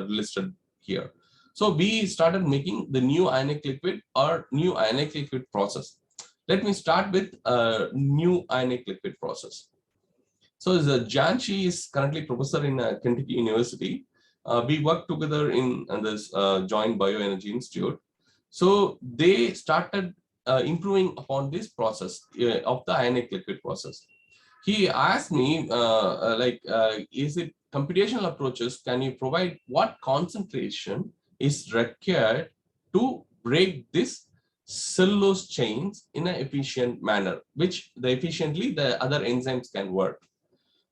listed here. So we started making the new ionic liquid or new ionic liquid process. Let me start with a new ionic liquid process. So Jan Shi is currently professor in Kentucky University. We work together in this joint bioenergy institute. So they started improving upon this process of the ionic liquid process. He asked me, is it computational approaches? Can you provide what concentration is required to break this cellulose chains in an efficient manner, which efficiently the other enzymes can work.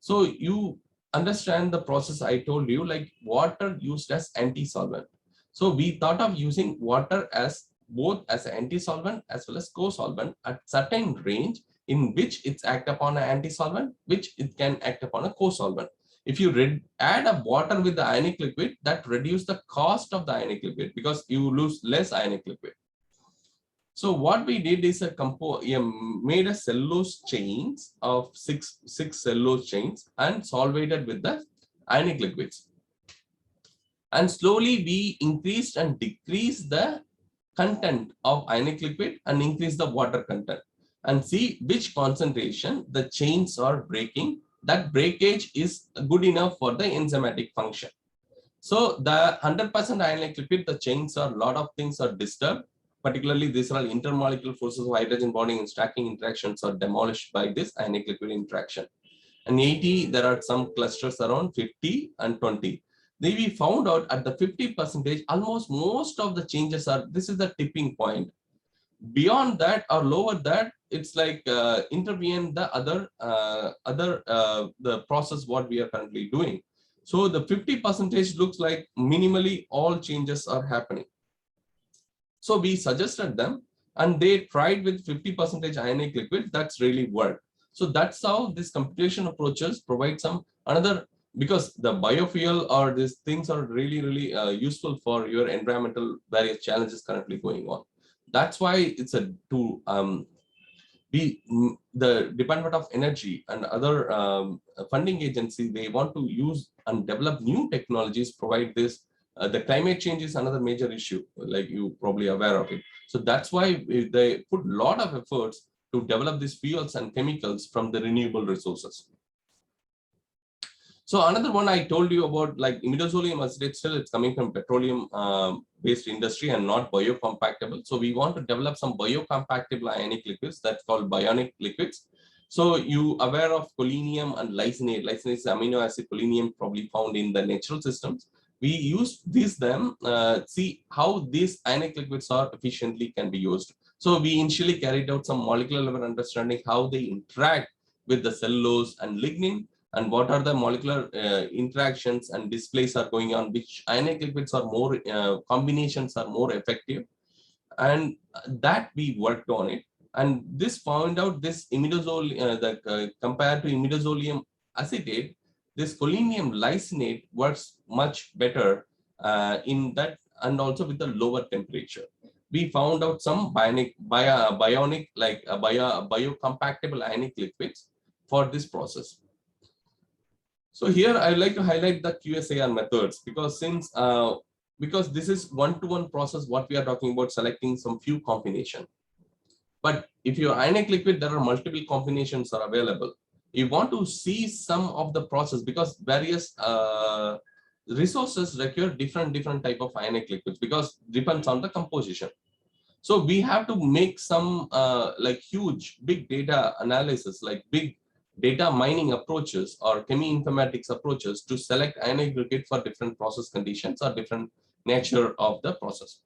So you understand the process I told you, like water used as anti-solvent. So we thought of using water as both as an anti-solvent as well as co-solvent at certain range in which it's act upon an anti-solvent, which it can act upon a co-solvent. If you add a water with the ionic liquid, that reduce the cost of the ionic liquid because you lose less ionic liquid. So what we did is made a cellulose chains of six cellulose chains and solvated with the ionic liquids. And slowly we increased and decreased the content of ionic liquid and increase the water content and see which concentration the chains are breaking. That breakage is good enough for the enzymatic function. So the 100% ionic liquid, the chains are, lot of things are disturbed. Particularly, these are intermolecular forces of hydrogen bonding and stacking interactions are demolished by this ionic liquid interaction. And 80, there are some clusters around 50 and 20. Then we found out at the 50%, almost most of the changes are, this is the tipping point. Beyond that or lower that, it's like intervene the the process what we are currently doing. So the 50% looks like minimally all changes are happening. So we suggested them and they tried with 50% ionic liquid, that's really worked. So that's how this computation approaches provide some another, because the biofuel or these things are really useful for your environmental various challenges currently going on. That's why it's a the Department of Energy and other funding agencies, they want to use and develop new technologies, provide this. The climate change is another major issue, like you probably aware of it. So that's why they put a lot of efforts to develop these fuels and chemicals from the renewable resources. So another one I told you about, like imidazolium acetate, still it's coming from petroleum based industry and not biocompatible. So we want to develop some biocompatible ionic liquids that's called bionic liquids. So you aware of collinium and lysine. Lysine is amino acid, collinium probably found in the natural systems. We use see how these ionic liquids are efficiently can be used. So we initially carried out some molecular level understanding how they interact with the cellulose and lignin, and what are the molecular interactions and displays are going on, which ionic liquids are more, combinations are more effective. And that we worked on it. And this found out this imidazole, compared to imidazolium acetate, this collinium lysine works much better in that, and also with the lower temperature. We found out some biocompatible ionic liquids for this process. So here I would like to highlight the QSAR methods, because since because this is one-to-one process, what we are talking about, selecting some few combination. But if your ionic liquid, there are multiple combinations are available. You want to see some of the process because various resources require different type of ionic liquids because depends on the composition. So we have to make some like huge big data analysis, like big data mining approaches or cheminformatics approaches to select ionic liquid for different process conditions or different nature of the process.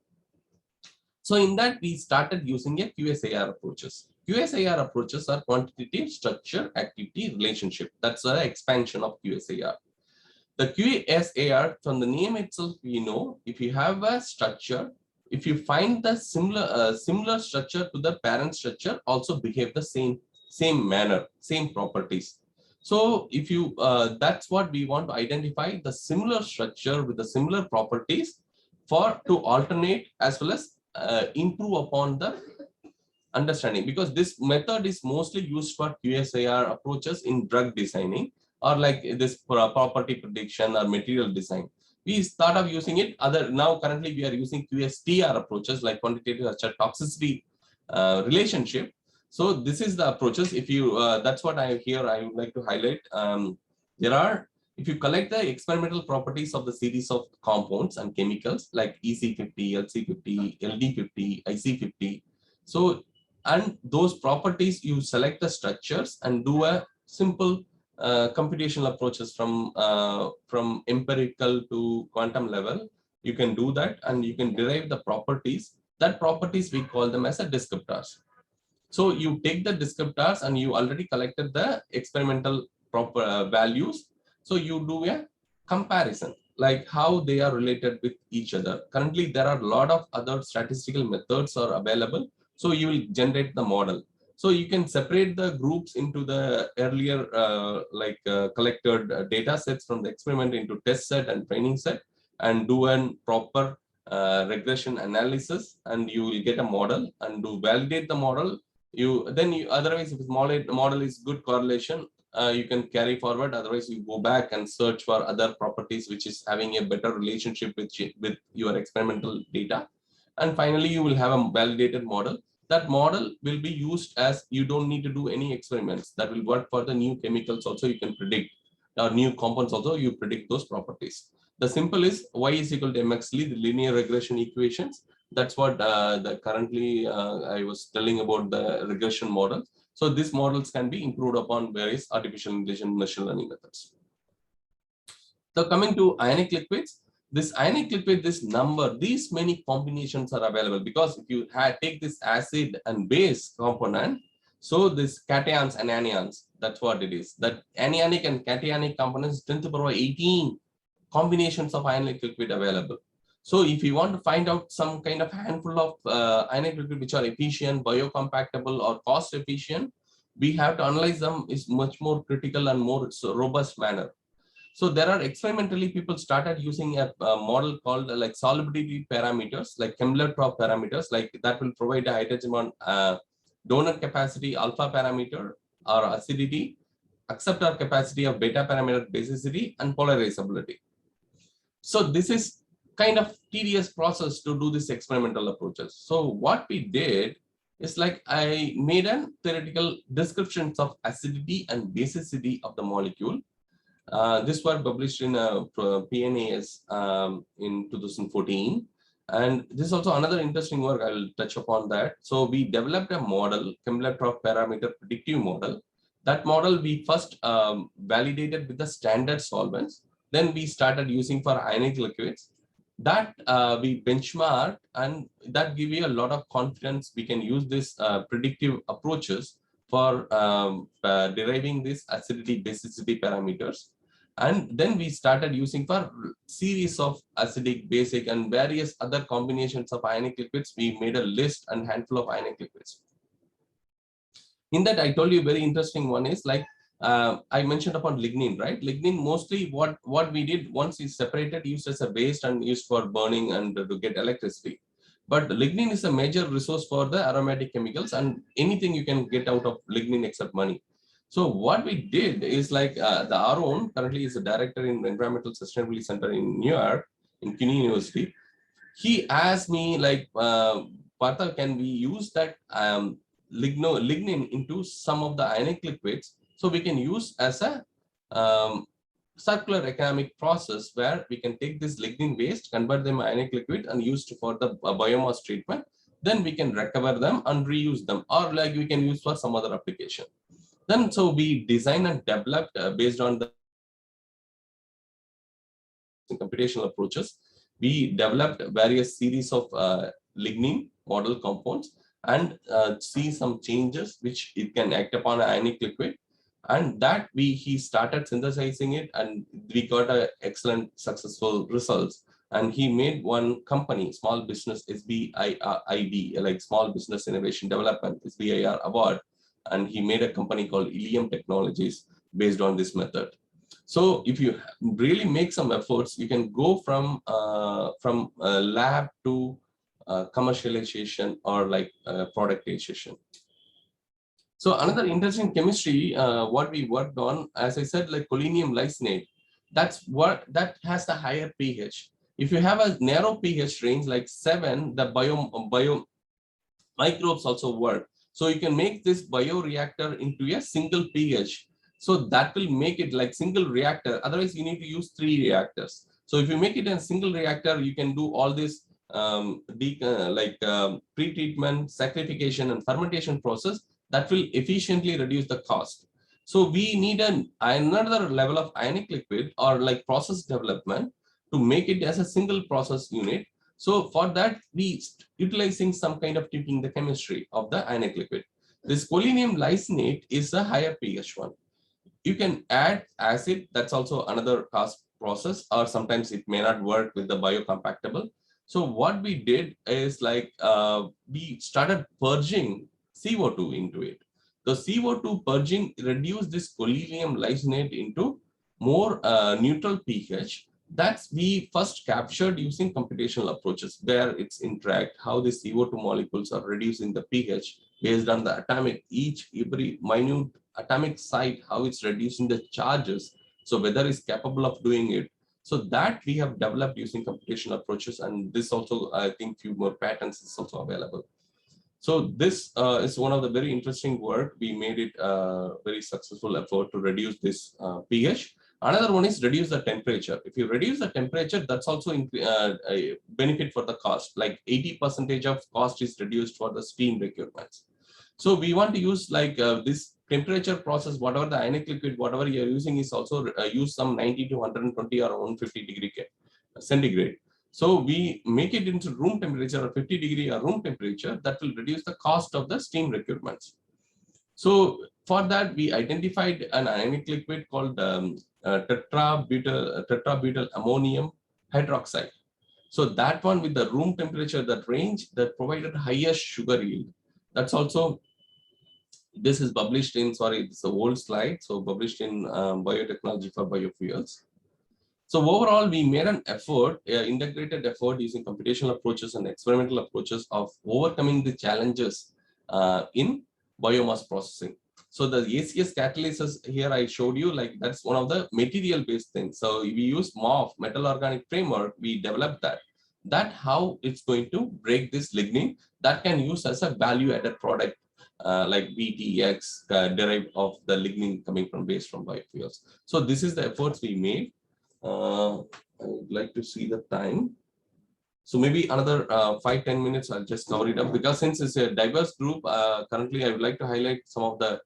So in that, we started using a QSAR approaches. QSAR approaches are quantitative structure activity relationship. That's the expansion of QSAR. The QSAR, from the name itself, we know if you have a structure, if you find the similar structure to the parent structure, also behave the same manner, same properties. So if you that's what we want to identify, the similar structure with the similar properties for to alternate as well as improve upon the understanding, because this method is mostly used for QSAR approaches in drug designing or like this property prediction or material design. We start of using it now currently we are using QSTR approaches like quantitative structure toxicity relationship. So this is the approaches. If you that's what I would like to highlight. If you collect the experimental properties of the series of compounds and chemicals like EC50, LC50, LD50, IC50, so and those properties, you select the structures and do a simple computational approaches from empirical to quantum level. You can do that and you can derive the properties. That properties we call them as a descriptors. So you take the descriptors and you already collected the experimental proper values. So you do a comparison, like how they are related with each other. Currently, there are a lot of other statistical methods are available. So you will generate the model. So you can separate the groups into the earlier collected data sets from the experiment into test set and training set and do a proper regression analysis, and you will get a model and do validate the model. Otherwise, if the model is good correlation, you can carry forward. Otherwise, you go back and search for other properties which is having a better relationship with your experimental data. And finally, you will have a validated model. That model will be used as you don't need to do any experiments. That will work for the new chemicals also. You can predict or new compounds also. You predict those properties. The simple is y is equal to mx, the linear regression equations. That's what currently I was telling about the regression model. So these models can be improved upon various artificial intelligence machine learning methods. So coming to ionic liquids, this ionic liquid, this number, these many combinations are available because if you take this acid and base component, so this cations and anions, that's what it is. That anionic and cationic components 10 to the power 18 combinations of ionic liquid available. So if you want to find out some kind of handful of ionic liquid which are efficient, biocompatible or cost efficient, we have to analyze them is much more critical and more robust manner. So there are experimentally people started using a model called like solubility parameters, like Kembler-Tropsch parameters, like that will provide a hydrogen bond donor capacity alpha parameter or acidity, acceptor capacity of beta parameter basicity, and polarizability. So this is kind of tedious process to do this experimental approaches. So what we did is like I made a theoretical descriptions of acidity and basicity of the molecule. This was published in PNAS in 2014. And this is also another interesting work. I'll touch upon that. So we developed a model, Kembler-Tropsch parameter predictive model. That model we first validated with the standard solvents. Then we started using for ionic liquids. That we benchmarked, and that give you a lot of confidence. We can use this predictive approaches for deriving this acidity basicity parameters. And then we started using for series of acidic, basic, and various other combinations of ionic liquids. We made a list and handful of ionic liquids. In that, I told you very interesting one is like I mentioned upon lignin, right? Lignin mostly what we did once is separated, used as a waste and used for burning and to get electricity. But lignin is a major resource for the aromatic chemicals, and anything you can get out of lignin except money. So what we did is like the Aaron currently is a director in Environmental Sustainability Center in New York, in CUNY University. he asked me like, Partha, can we use that lignin into some of the ionic liquids so we can use as a circular economic process where we can take this lignin waste, convert them ionic liquid and use it for the biomass treatment. Then we can recover them and reuse them, or like we can use for some other application. Then so we designed and developed based on the computational approaches. We developed various series of lignin model compounds and see some changes which it can act upon an ionic liquid. And that he started synthesizing it, and we got a excellent successful results. And he made one company, small business SBID, like small business innovation development SBIR award. And he made a company called Ilium Technologies based on this method. So if you really make some efforts, you can go from lab to commercialization or like productization. So another interesting chemistry, what we worked on, as I said, like collinium lysine, that has the higher pH. If you have a narrow pH range like 7, the bio microbes also work. So you can make this bioreactor into a single pH. So that will make it like single reactor. Otherwise, you need to use 3 reactors. So if you make it a single reactor, you can do all this pre-treatment, saccharification, and fermentation process that will efficiently reduce the cost. So we need another level of ionic liquid or like process development to make it as a single process unit. So for that, we utilizing some kind of tweaking the chemistry of the ionic liquid. This collinium lysine is a higher pH one. You can add acid, that's also another cost process, or sometimes it may not work with the biocompactable. So what we did is like we started purging CO2 into it. The CO2 purging reduced this collinium lysine into more neutral pH. That's we first captured using computational approaches where it's interact, how the CO2 molecules are reducing the pH based on the atomic, every minute atomic site, how it's reducing the charges. So whether it's capable of doing it. So that we have developed using computational approaches, and this also, I think, few more patents is also available. So this is one of the very interesting work. We made it a very successful effort to reduce this pH. Another one is reduce the temperature. If you reduce the temperature, that's also a benefit for the cost. Like 80% of cost is reduced for the steam requirements. So we want to use like this temperature process, whatever the ionic liquid, whatever you're using is also use some 90 to 120 or 150 degree centigrade. So we make it into room temperature or 50 degree or room temperature that will reduce the cost of the steam requirements. So for that, we identified an ionic liquid called tetrabutyl ammonium hydroxide. So that one with the room temperature, that range, that provided highest sugar yield. That's also, this is published in, sorry, it's an old slide. So published in Biotechnology for Biofuels. So overall, we made an effort, integrated effort using computational approaches and experimental approaches of overcoming the challenges in biomass processing. So the ACS catalysis here I showed you, like that's one of the material-based things. So we use MOF, metal organic framework, we developed that. That how it's going to break this lignin that can use as a value-added product like BTX derived of the lignin coming from waste from biofuels. So this is the efforts we made. I would like to see the time. So maybe another 5-10 minutes, I'll just cover it up, because since it's a diverse group, currently I would like to highlight some of the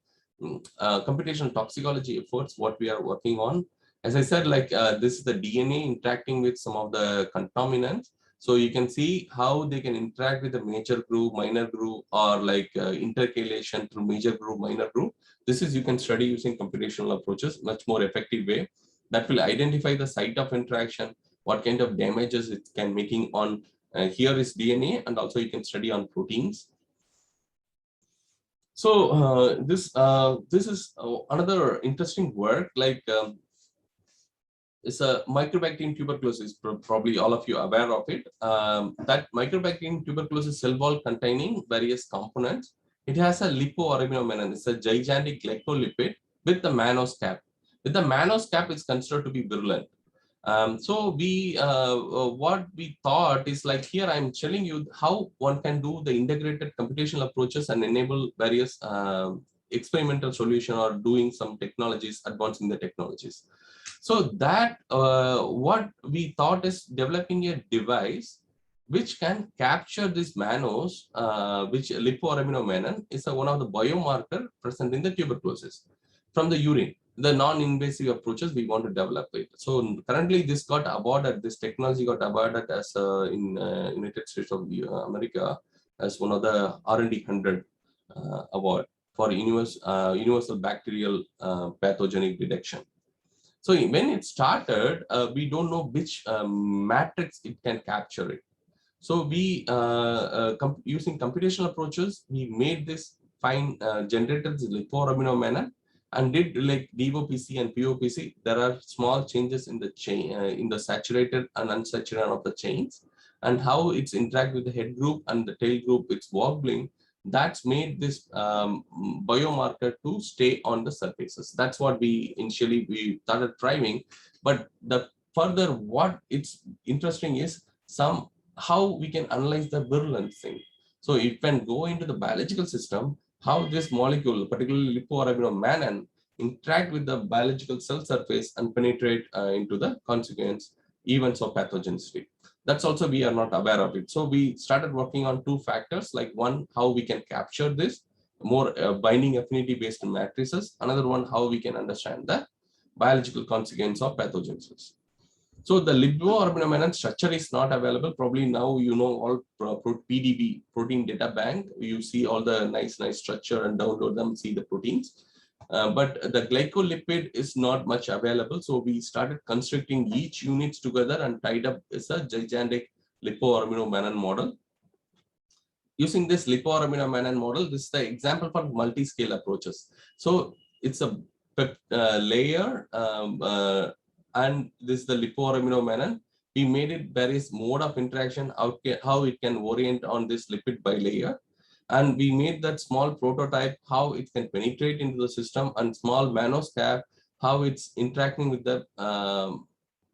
computational toxicology efforts, what we are working on. As I said, like this is the DNA interacting with some of the contaminants. So you can see how they can interact with the major groove, minor groove, or like intercalation through major groove, minor groove. This is you can study using computational approaches, much more effective way that will identify the site of interaction, what kind of damages it can making on, here is DNA, and also you can study on proteins. So this is another interesting work, like it's a Mycobacterium tuberculosis, probably all of you are aware of it. That Mycobacterium tuberculosis cell wall containing various components. It has a lipoaraminomenon, it's a gigantic glycolipid with the mannose cap. With the mannose cap, it's considered to be virulent. So what we thought is like here I'm telling you how one can do the integrated computational approaches and enable various experimental solution or doing some technologies, advancing the technologies. So that what we thought is developing a device which can capture these mannose, which lipoaraminomannan is one of the biomarker present in the tuberculosis from the urine. The non-invasive approaches we want to develop it. So currently this got awarded, this technology got awarded as in United States of America as one of the R&D 100 award for universal bacterial pathogenic detection. So when it started, we don't know which matrix it can capture it. So we, using computational approaches, we made this fine generated lipoaraminomannan and did like DOPC and POPC. There are small changes in the chain, in the saturated and unsaturated of the chains, and how it's interact with the head group and the tail group, it's wobbling. That's made this biomarker to stay on the surfaces. That's what we initially we started driving, but the further what it's interesting is how we can analyze the virulence thing. So it can go into the biological system, how this molecule, particularly lipoaraminomannan, interact with the biological cell surface and penetrate into the consequence events of pathogenicity. That's also we are not aware of it. So we started working on two factors, like one, how we can capture this more binding affinity based matrices. Another one, how we can understand the biological consequence of pathogenesis. So the lipoaraminomannan structure is not available. Probably now you know all PDB, protein data bank. You see all the nice structure and download them, see the proteins. But the glycolipid is not much available. So we started constructing each units together and tied up as a gigantic lipoaraminomannan model. Using this lipoaraminomannan model, this is the example for multi-scale approaches. So it's a layer and this is the lipoaraminomannan. We made it various mode of interaction, how it can orient on this lipid bilayer. And we made that small prototype, how it can penetrate into the system, and small mannose, how it's interacting with the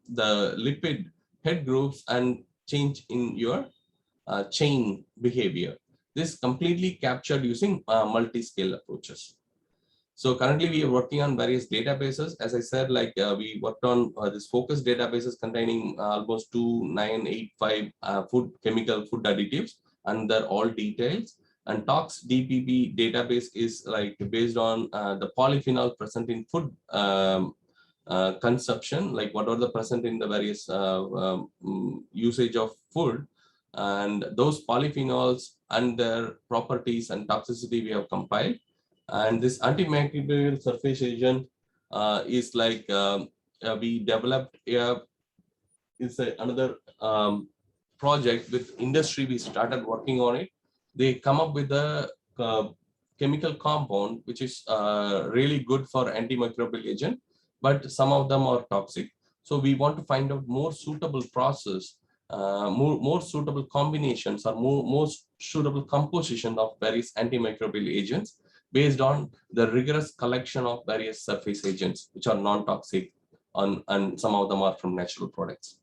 lipid head groups and change in your chain behavior. This completely captured using multi-scale approaches. So currently we are working on various databases. As I said, like we worked on this focus databases containing almost 2985 chemical food additives, and they're all details. And Tox DPP database is like based on the polyphenol present in food consumption, like what are the present in the various usage of food, and those polyphenols and their properties and toxicity we have compiled. And this antimicrobial surface agent is like we developed another project with industry. We started working on it. They come up with a chemical compound which is really good for antimicrobial agent, but some of them are toxic. So we want to find out more suitable process, more suitable combinations, or more suitable composition of various antimicrobial agents based on the rigorous collection of various surface agents which are non-toxic, and some of them are from natural products.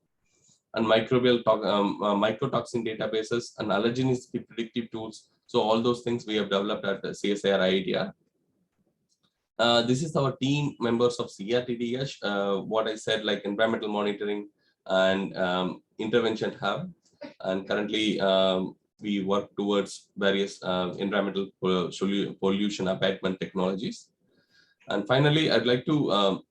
And microbial mycotoxin databases and allergenicity predictive tools. So all those things we have developed at CSIR IITR. This is our team members of CRTDH, what I said, like environmental monitoring and intervention hub. And currently we work towards various environmental pollution abatement technologies. And finally, I'd like to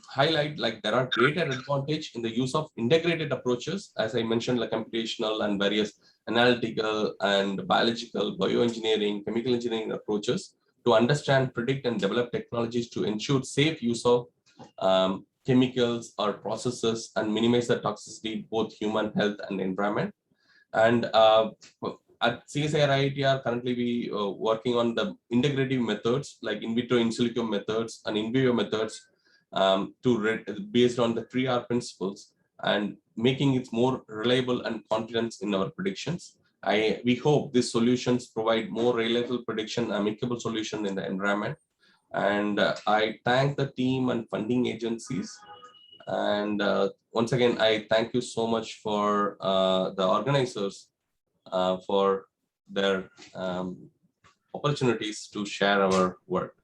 highlight, like there are greater advantage in the use of integrated approaches, as I mentioned, like computational and various analytical and biological, bioengineering, chemical engineering approaches to understand, predict, and develop technologies to ensure safe use of chemicals or processes and minimize the toxicity, both human health and environment. And at CSIR IITR, currently we working on the integrative methods like in vitro in silico methods and in vivo methods based on the 3R principles, and making it more reliable and confidence in our predictions. We hope these solutions provide more reliable prediction, amicable solution in the environment. And I thank the team and funding agencies And once again, I thank you so much for the organizers for their opportunities to share our work.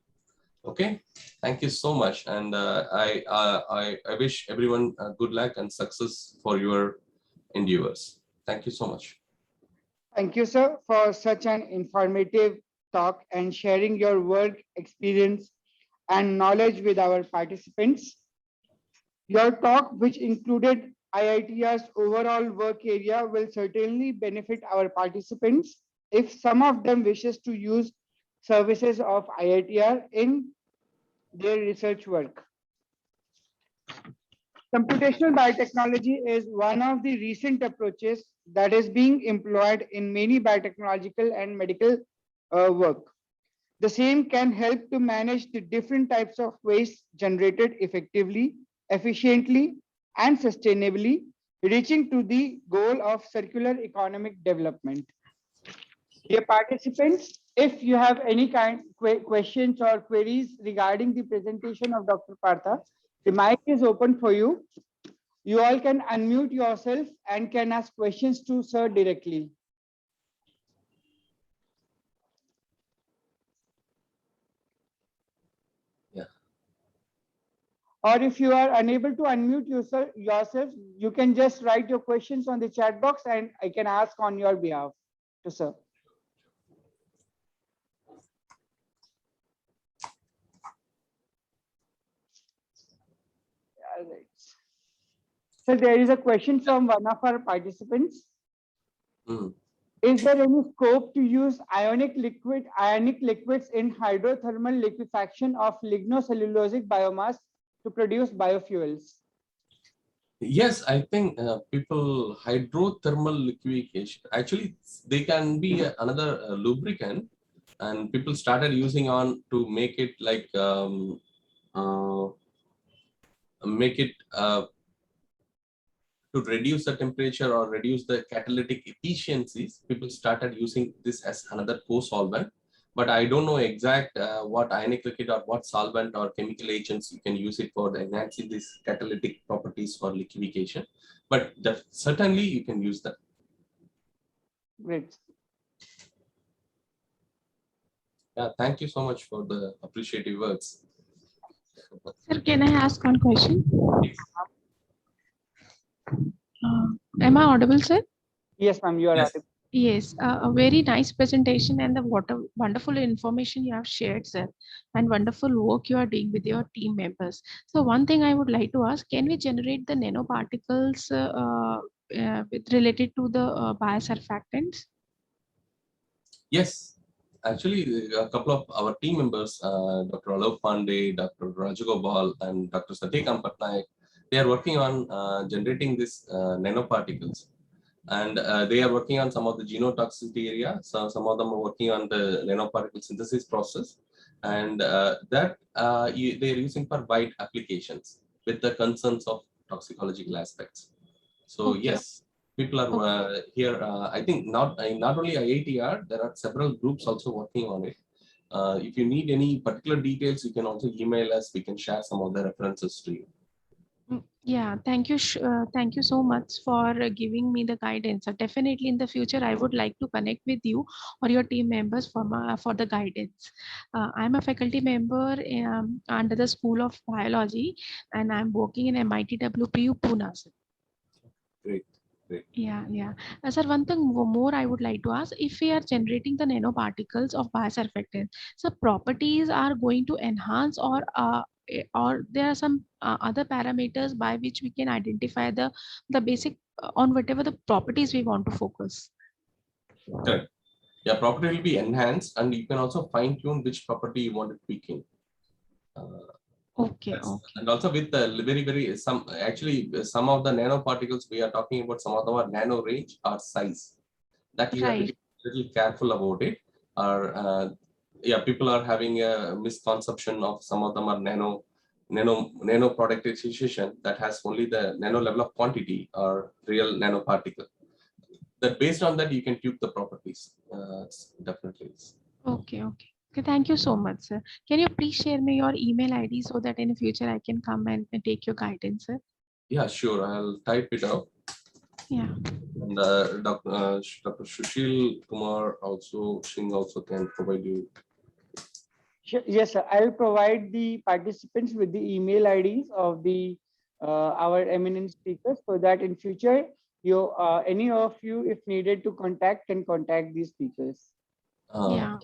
Okay, thank you so much, and I wish everyone good luck and success for your endeavors. Thank you so much. Thank you, sir, for such an informative talk and sharing your work experience and knowledge with our participants. Your talk, which included IITR's overall work area, will certainly benefit our participants if some of them wishes to use services of IITR in their research work. Computational biotechnology is one of the recent approaches that is being employed in many biotechnological and medical work. The same can help to manage the different types of waste generated effectively, efficiently, and sustainably, reaching to the goal of circular economic development. Dear participants, if you have any kind questions or queries regarding the presentation of Dr. Partha, the mic is open for you. You all can unmute yourself and can ask questions to sir directly. Yeah. Or if you are unable to unmute yourself, you can just write your questions on the chat box and I can ask on your behalf to sir. All right. So there is a question from one of our participants. Is there any scope to use ionic liquids in hydrothermal liquefaction of lignocellulosic biomass to produce biofuels? Yes, I think people hydrothermal liquefaction, actually they can be another lubricant, and people started using on to make it like to reduce the temperature or reduce the catalytic efficiencies. People started using this as another co-solvent, but I don't know exact what ionic liquid or what solvent or chemical agents you can use it for enhancing these catalytic properties for liquefaction, but certainly you can use that. Great. Yeah, thank you so much for the appreciative words. Sir, can I ask one question? Yes. Am I audible, sir? Yes, ma'am, you are Yes. audible. Yes, a very nice presentation and the wonderful information you have shared, sir, and wonderful work you are doing with your team members. So one thing I would like to ask, can we generate the nanoparticles related to the biosurfactants? Yes, actually, a couple of our team members, Dr. Alok Pandey, Dr. Rajagopal, and Dr. Satyakam Patnaik, they are working on generating these nanoparticles. And they are working on some of the genotoxicity area. So some of them are working on the nanoparticle synthesis process. And they're using for wide applications with the concerns of toxicological aspects. So Okay. yes, people are here. I think not only IITR, there are several groups also working on it. If you need any particular details, you can also email us. We can share some of the references to you. Yeah, thank you. Thank you so much for giving me the guidance. Definitely in the future, I would like to connect with you or your team members for the guidance. I'm a faculty member under the School of Biology, and I'm working in MIT WPU Pune. Great. Great. Yeah. Sir, one thing more I would like to ask, if we are generating the nanoparticles of biosurfactants, so properties are going to enhance or there are some other parameters by which we can identify the basic on whatever the properties we want to focus. Correct. Yeah, property will be enhanced, and you can also fine tune which property you want to tweak in. Okay. And also with the some of the nanoparticles we are talking about, some of them are nano range or size. That you have to be a little careful about it. Or people are having a misconception of some of them are nano productization that has only the nano level of quantity or real nanoparticle. That based on that you can tune the properties. Definitely. Okay. Thank you so much, sir. Can you please share me your email ID so that in the future I can come and take your guidance, sir? Yeah, sure. I'll type it out. Yeah. And Dr. Sushil Kumar also, Singh also can provide you. Yes, sir. I'll provide the participants with the email IDs of the our eminent speakers, so that in future, any of you, if needed to contact, can contact these speakers. Yeah.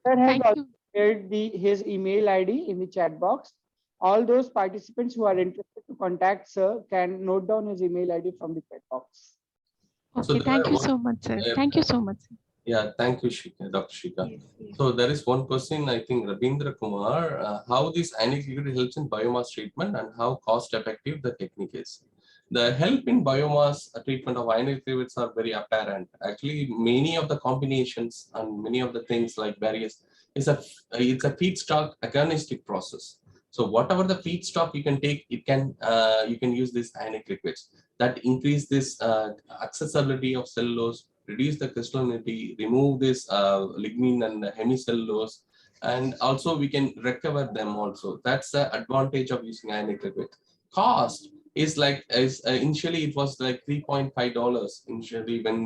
Sir has Thank also you. shared his email ID in the chat box. All those participants who are interested to contact sir can note down his email ID from the chat box. So Okay. there Thank are you one, so much, sir. Thank you so much, sir. yeah, thank you, Shika, Dr. Shika. Yes, yes. So there is one question, I think, Rabindra Kumar, how this ionic liquid helps in biomass treatment and how cost effective the technique is. The help in biomass treatment of ionic liquids are very apparent. Actually, many of the combinations and many of the things like various, it's a feedstock agonistic process. So whatever the feedstock you can take, it can you can use this ionic liquids that increase this accessibility of cellulose, reduce the crystallinity, remove this lignin and hemicellulose, and also we can recover them also. That's the advantage of using ionic liquid. Cost is like, initially it was like $3.5 initially when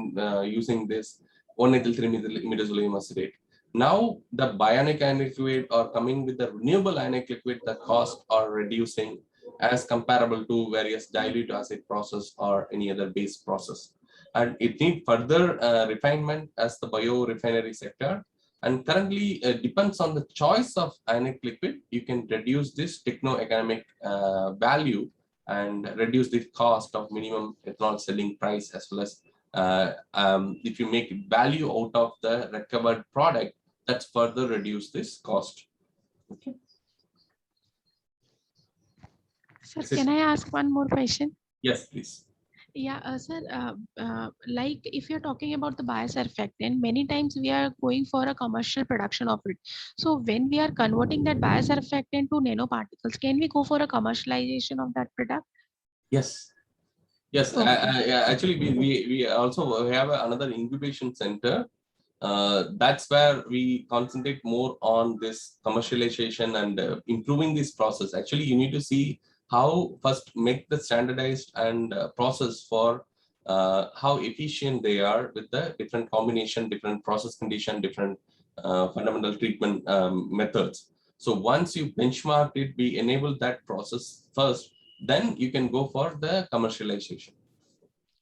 using this 1-ethyl-3-imidazolium acetate. Now the bionic ionic liquid are coming with the renewable ionic liquid, the cost are reducing as comparable to various dilute acid process or any other base process. And it needs further refinement as the biorefinery sector. And currently depends on the choice of ionic liquid, you can reduce this techno-economic value and reduce the cost of minimum ethanol selling price, as well as if you make value out of the recovered product, that's further reduce this cost. Okay. Sir, can I ask one more question? Yes, please. Yeah, sir, like if you're talking about the biosurfactant, many times we are going for a commercial production of it. So when we are converting that biosurfactant to nanoparticles, can we go for a commercialization of that product? Yes. Yes, Okay. actually, we also have another incubation center. That's where we concentrate more on this commercialization and improving this process. Actually, you need to see how first make the standardized and process for how efficient they are with the different combination, different process condition, different fundamental treatment methods. So once you benchmark it, we enable that process first, then you can go for the commercialization.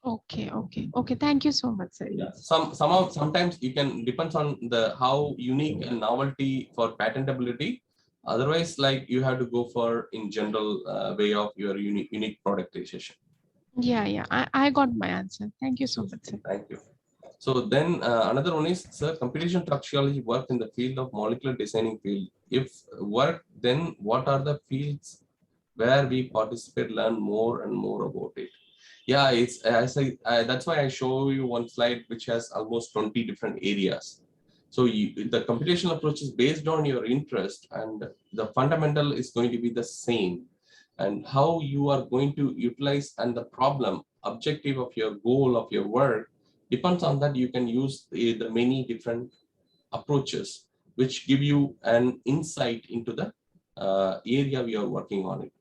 Okay, okay, okay. Thank you so much, sir. Yeah, sometimes you can depends on the how unique and novelty for patentability. Otherwise, like you have to go for in general way of your unique productization. Yeah, yeah. I got my answer. Thank you so much, sir. Thank you. So then another one is, sir, computational toxicology work in the field of molecular designing field. If work, then what are the fields where we participate, learn more and more about it? Yeah, it's that's why I show you one slide which has almost 20 different areas. So the computational approach is based on your interest, and the fundamental is going to be the same. And how you are going to utilize and the problem objective of your goal of your work depends on that. You can use the many different approaches which give you an insight into the area we are working on it.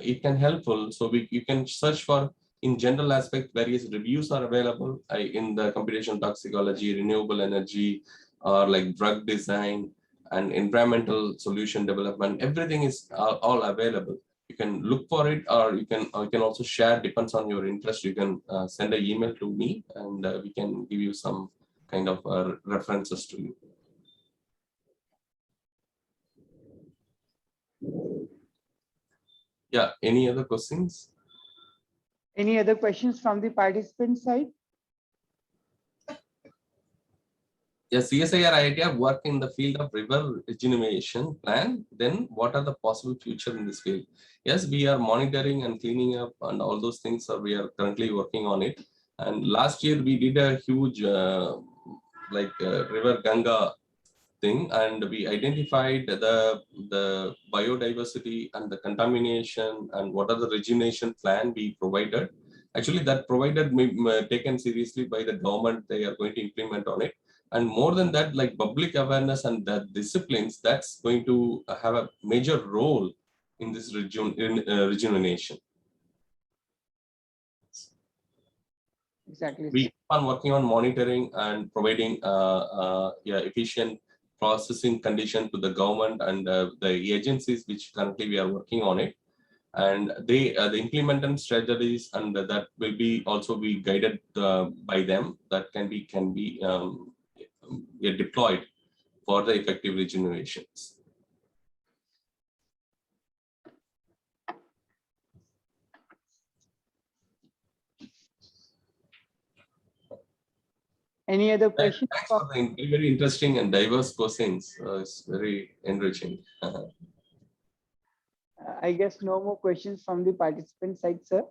It can helpful. So you can search for in general aspect, various reviews are available in the computational toxicology, renewable energy, or like drug design and environmental solution development. Everything is all available. You can look for it, or you can also share. Depends on your interest. You can send an email to me, and we can give you some kind of references to you. Yeah. Any other questions? Any other questions from the participant side? Yes, CSIR idea work in the field of river regeneration plan. Then what are the possible future in this field? Yes, we are monitoring and cleaning up and all those things. So we are currently working on it. And last year we did a huge river Ganga thing, and we identified the biodiversity and the contamination and what are the regeneration plan we provided. Actually, that provided taken seriously by the government. They are going to implement on it. And more than that, like public awareness and the disciplines, that's going to have a major role in this rejuvenation. Exactly. We keep on working on monitoring and providing efficient processing condition to the government and the agencies which currently we are working on it. And they the implementation strategies and that will be also be guided by them, that can be deployed for the effective regenerations. Any other questions? Thanks for the very interesting and diverse questions. It's very enriching. I guess no more questions from the participant side, sir.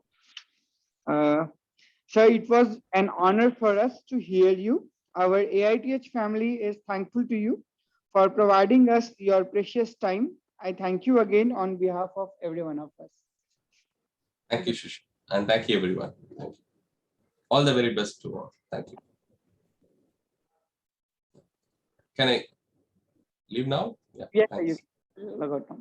Sir, it was an honor for us to hear you. Our AITH family is thankful to you for providing us your precious time. I thank you again on behalf of every one of us. Thank you, Shushi. And thank you, everyone. Thank you. All the very best to all. Thank you. Can I leave now? Yeah. Yes, Thanks. log out now.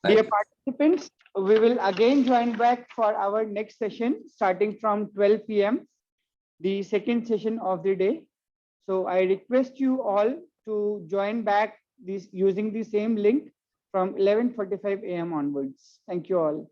Thank Dear you. participants, we will again join back for our next session starting from 12 p.m., the second session of the day. So I request you all to join back this using the same link from 11:45 a.m. onwards. Thank you all.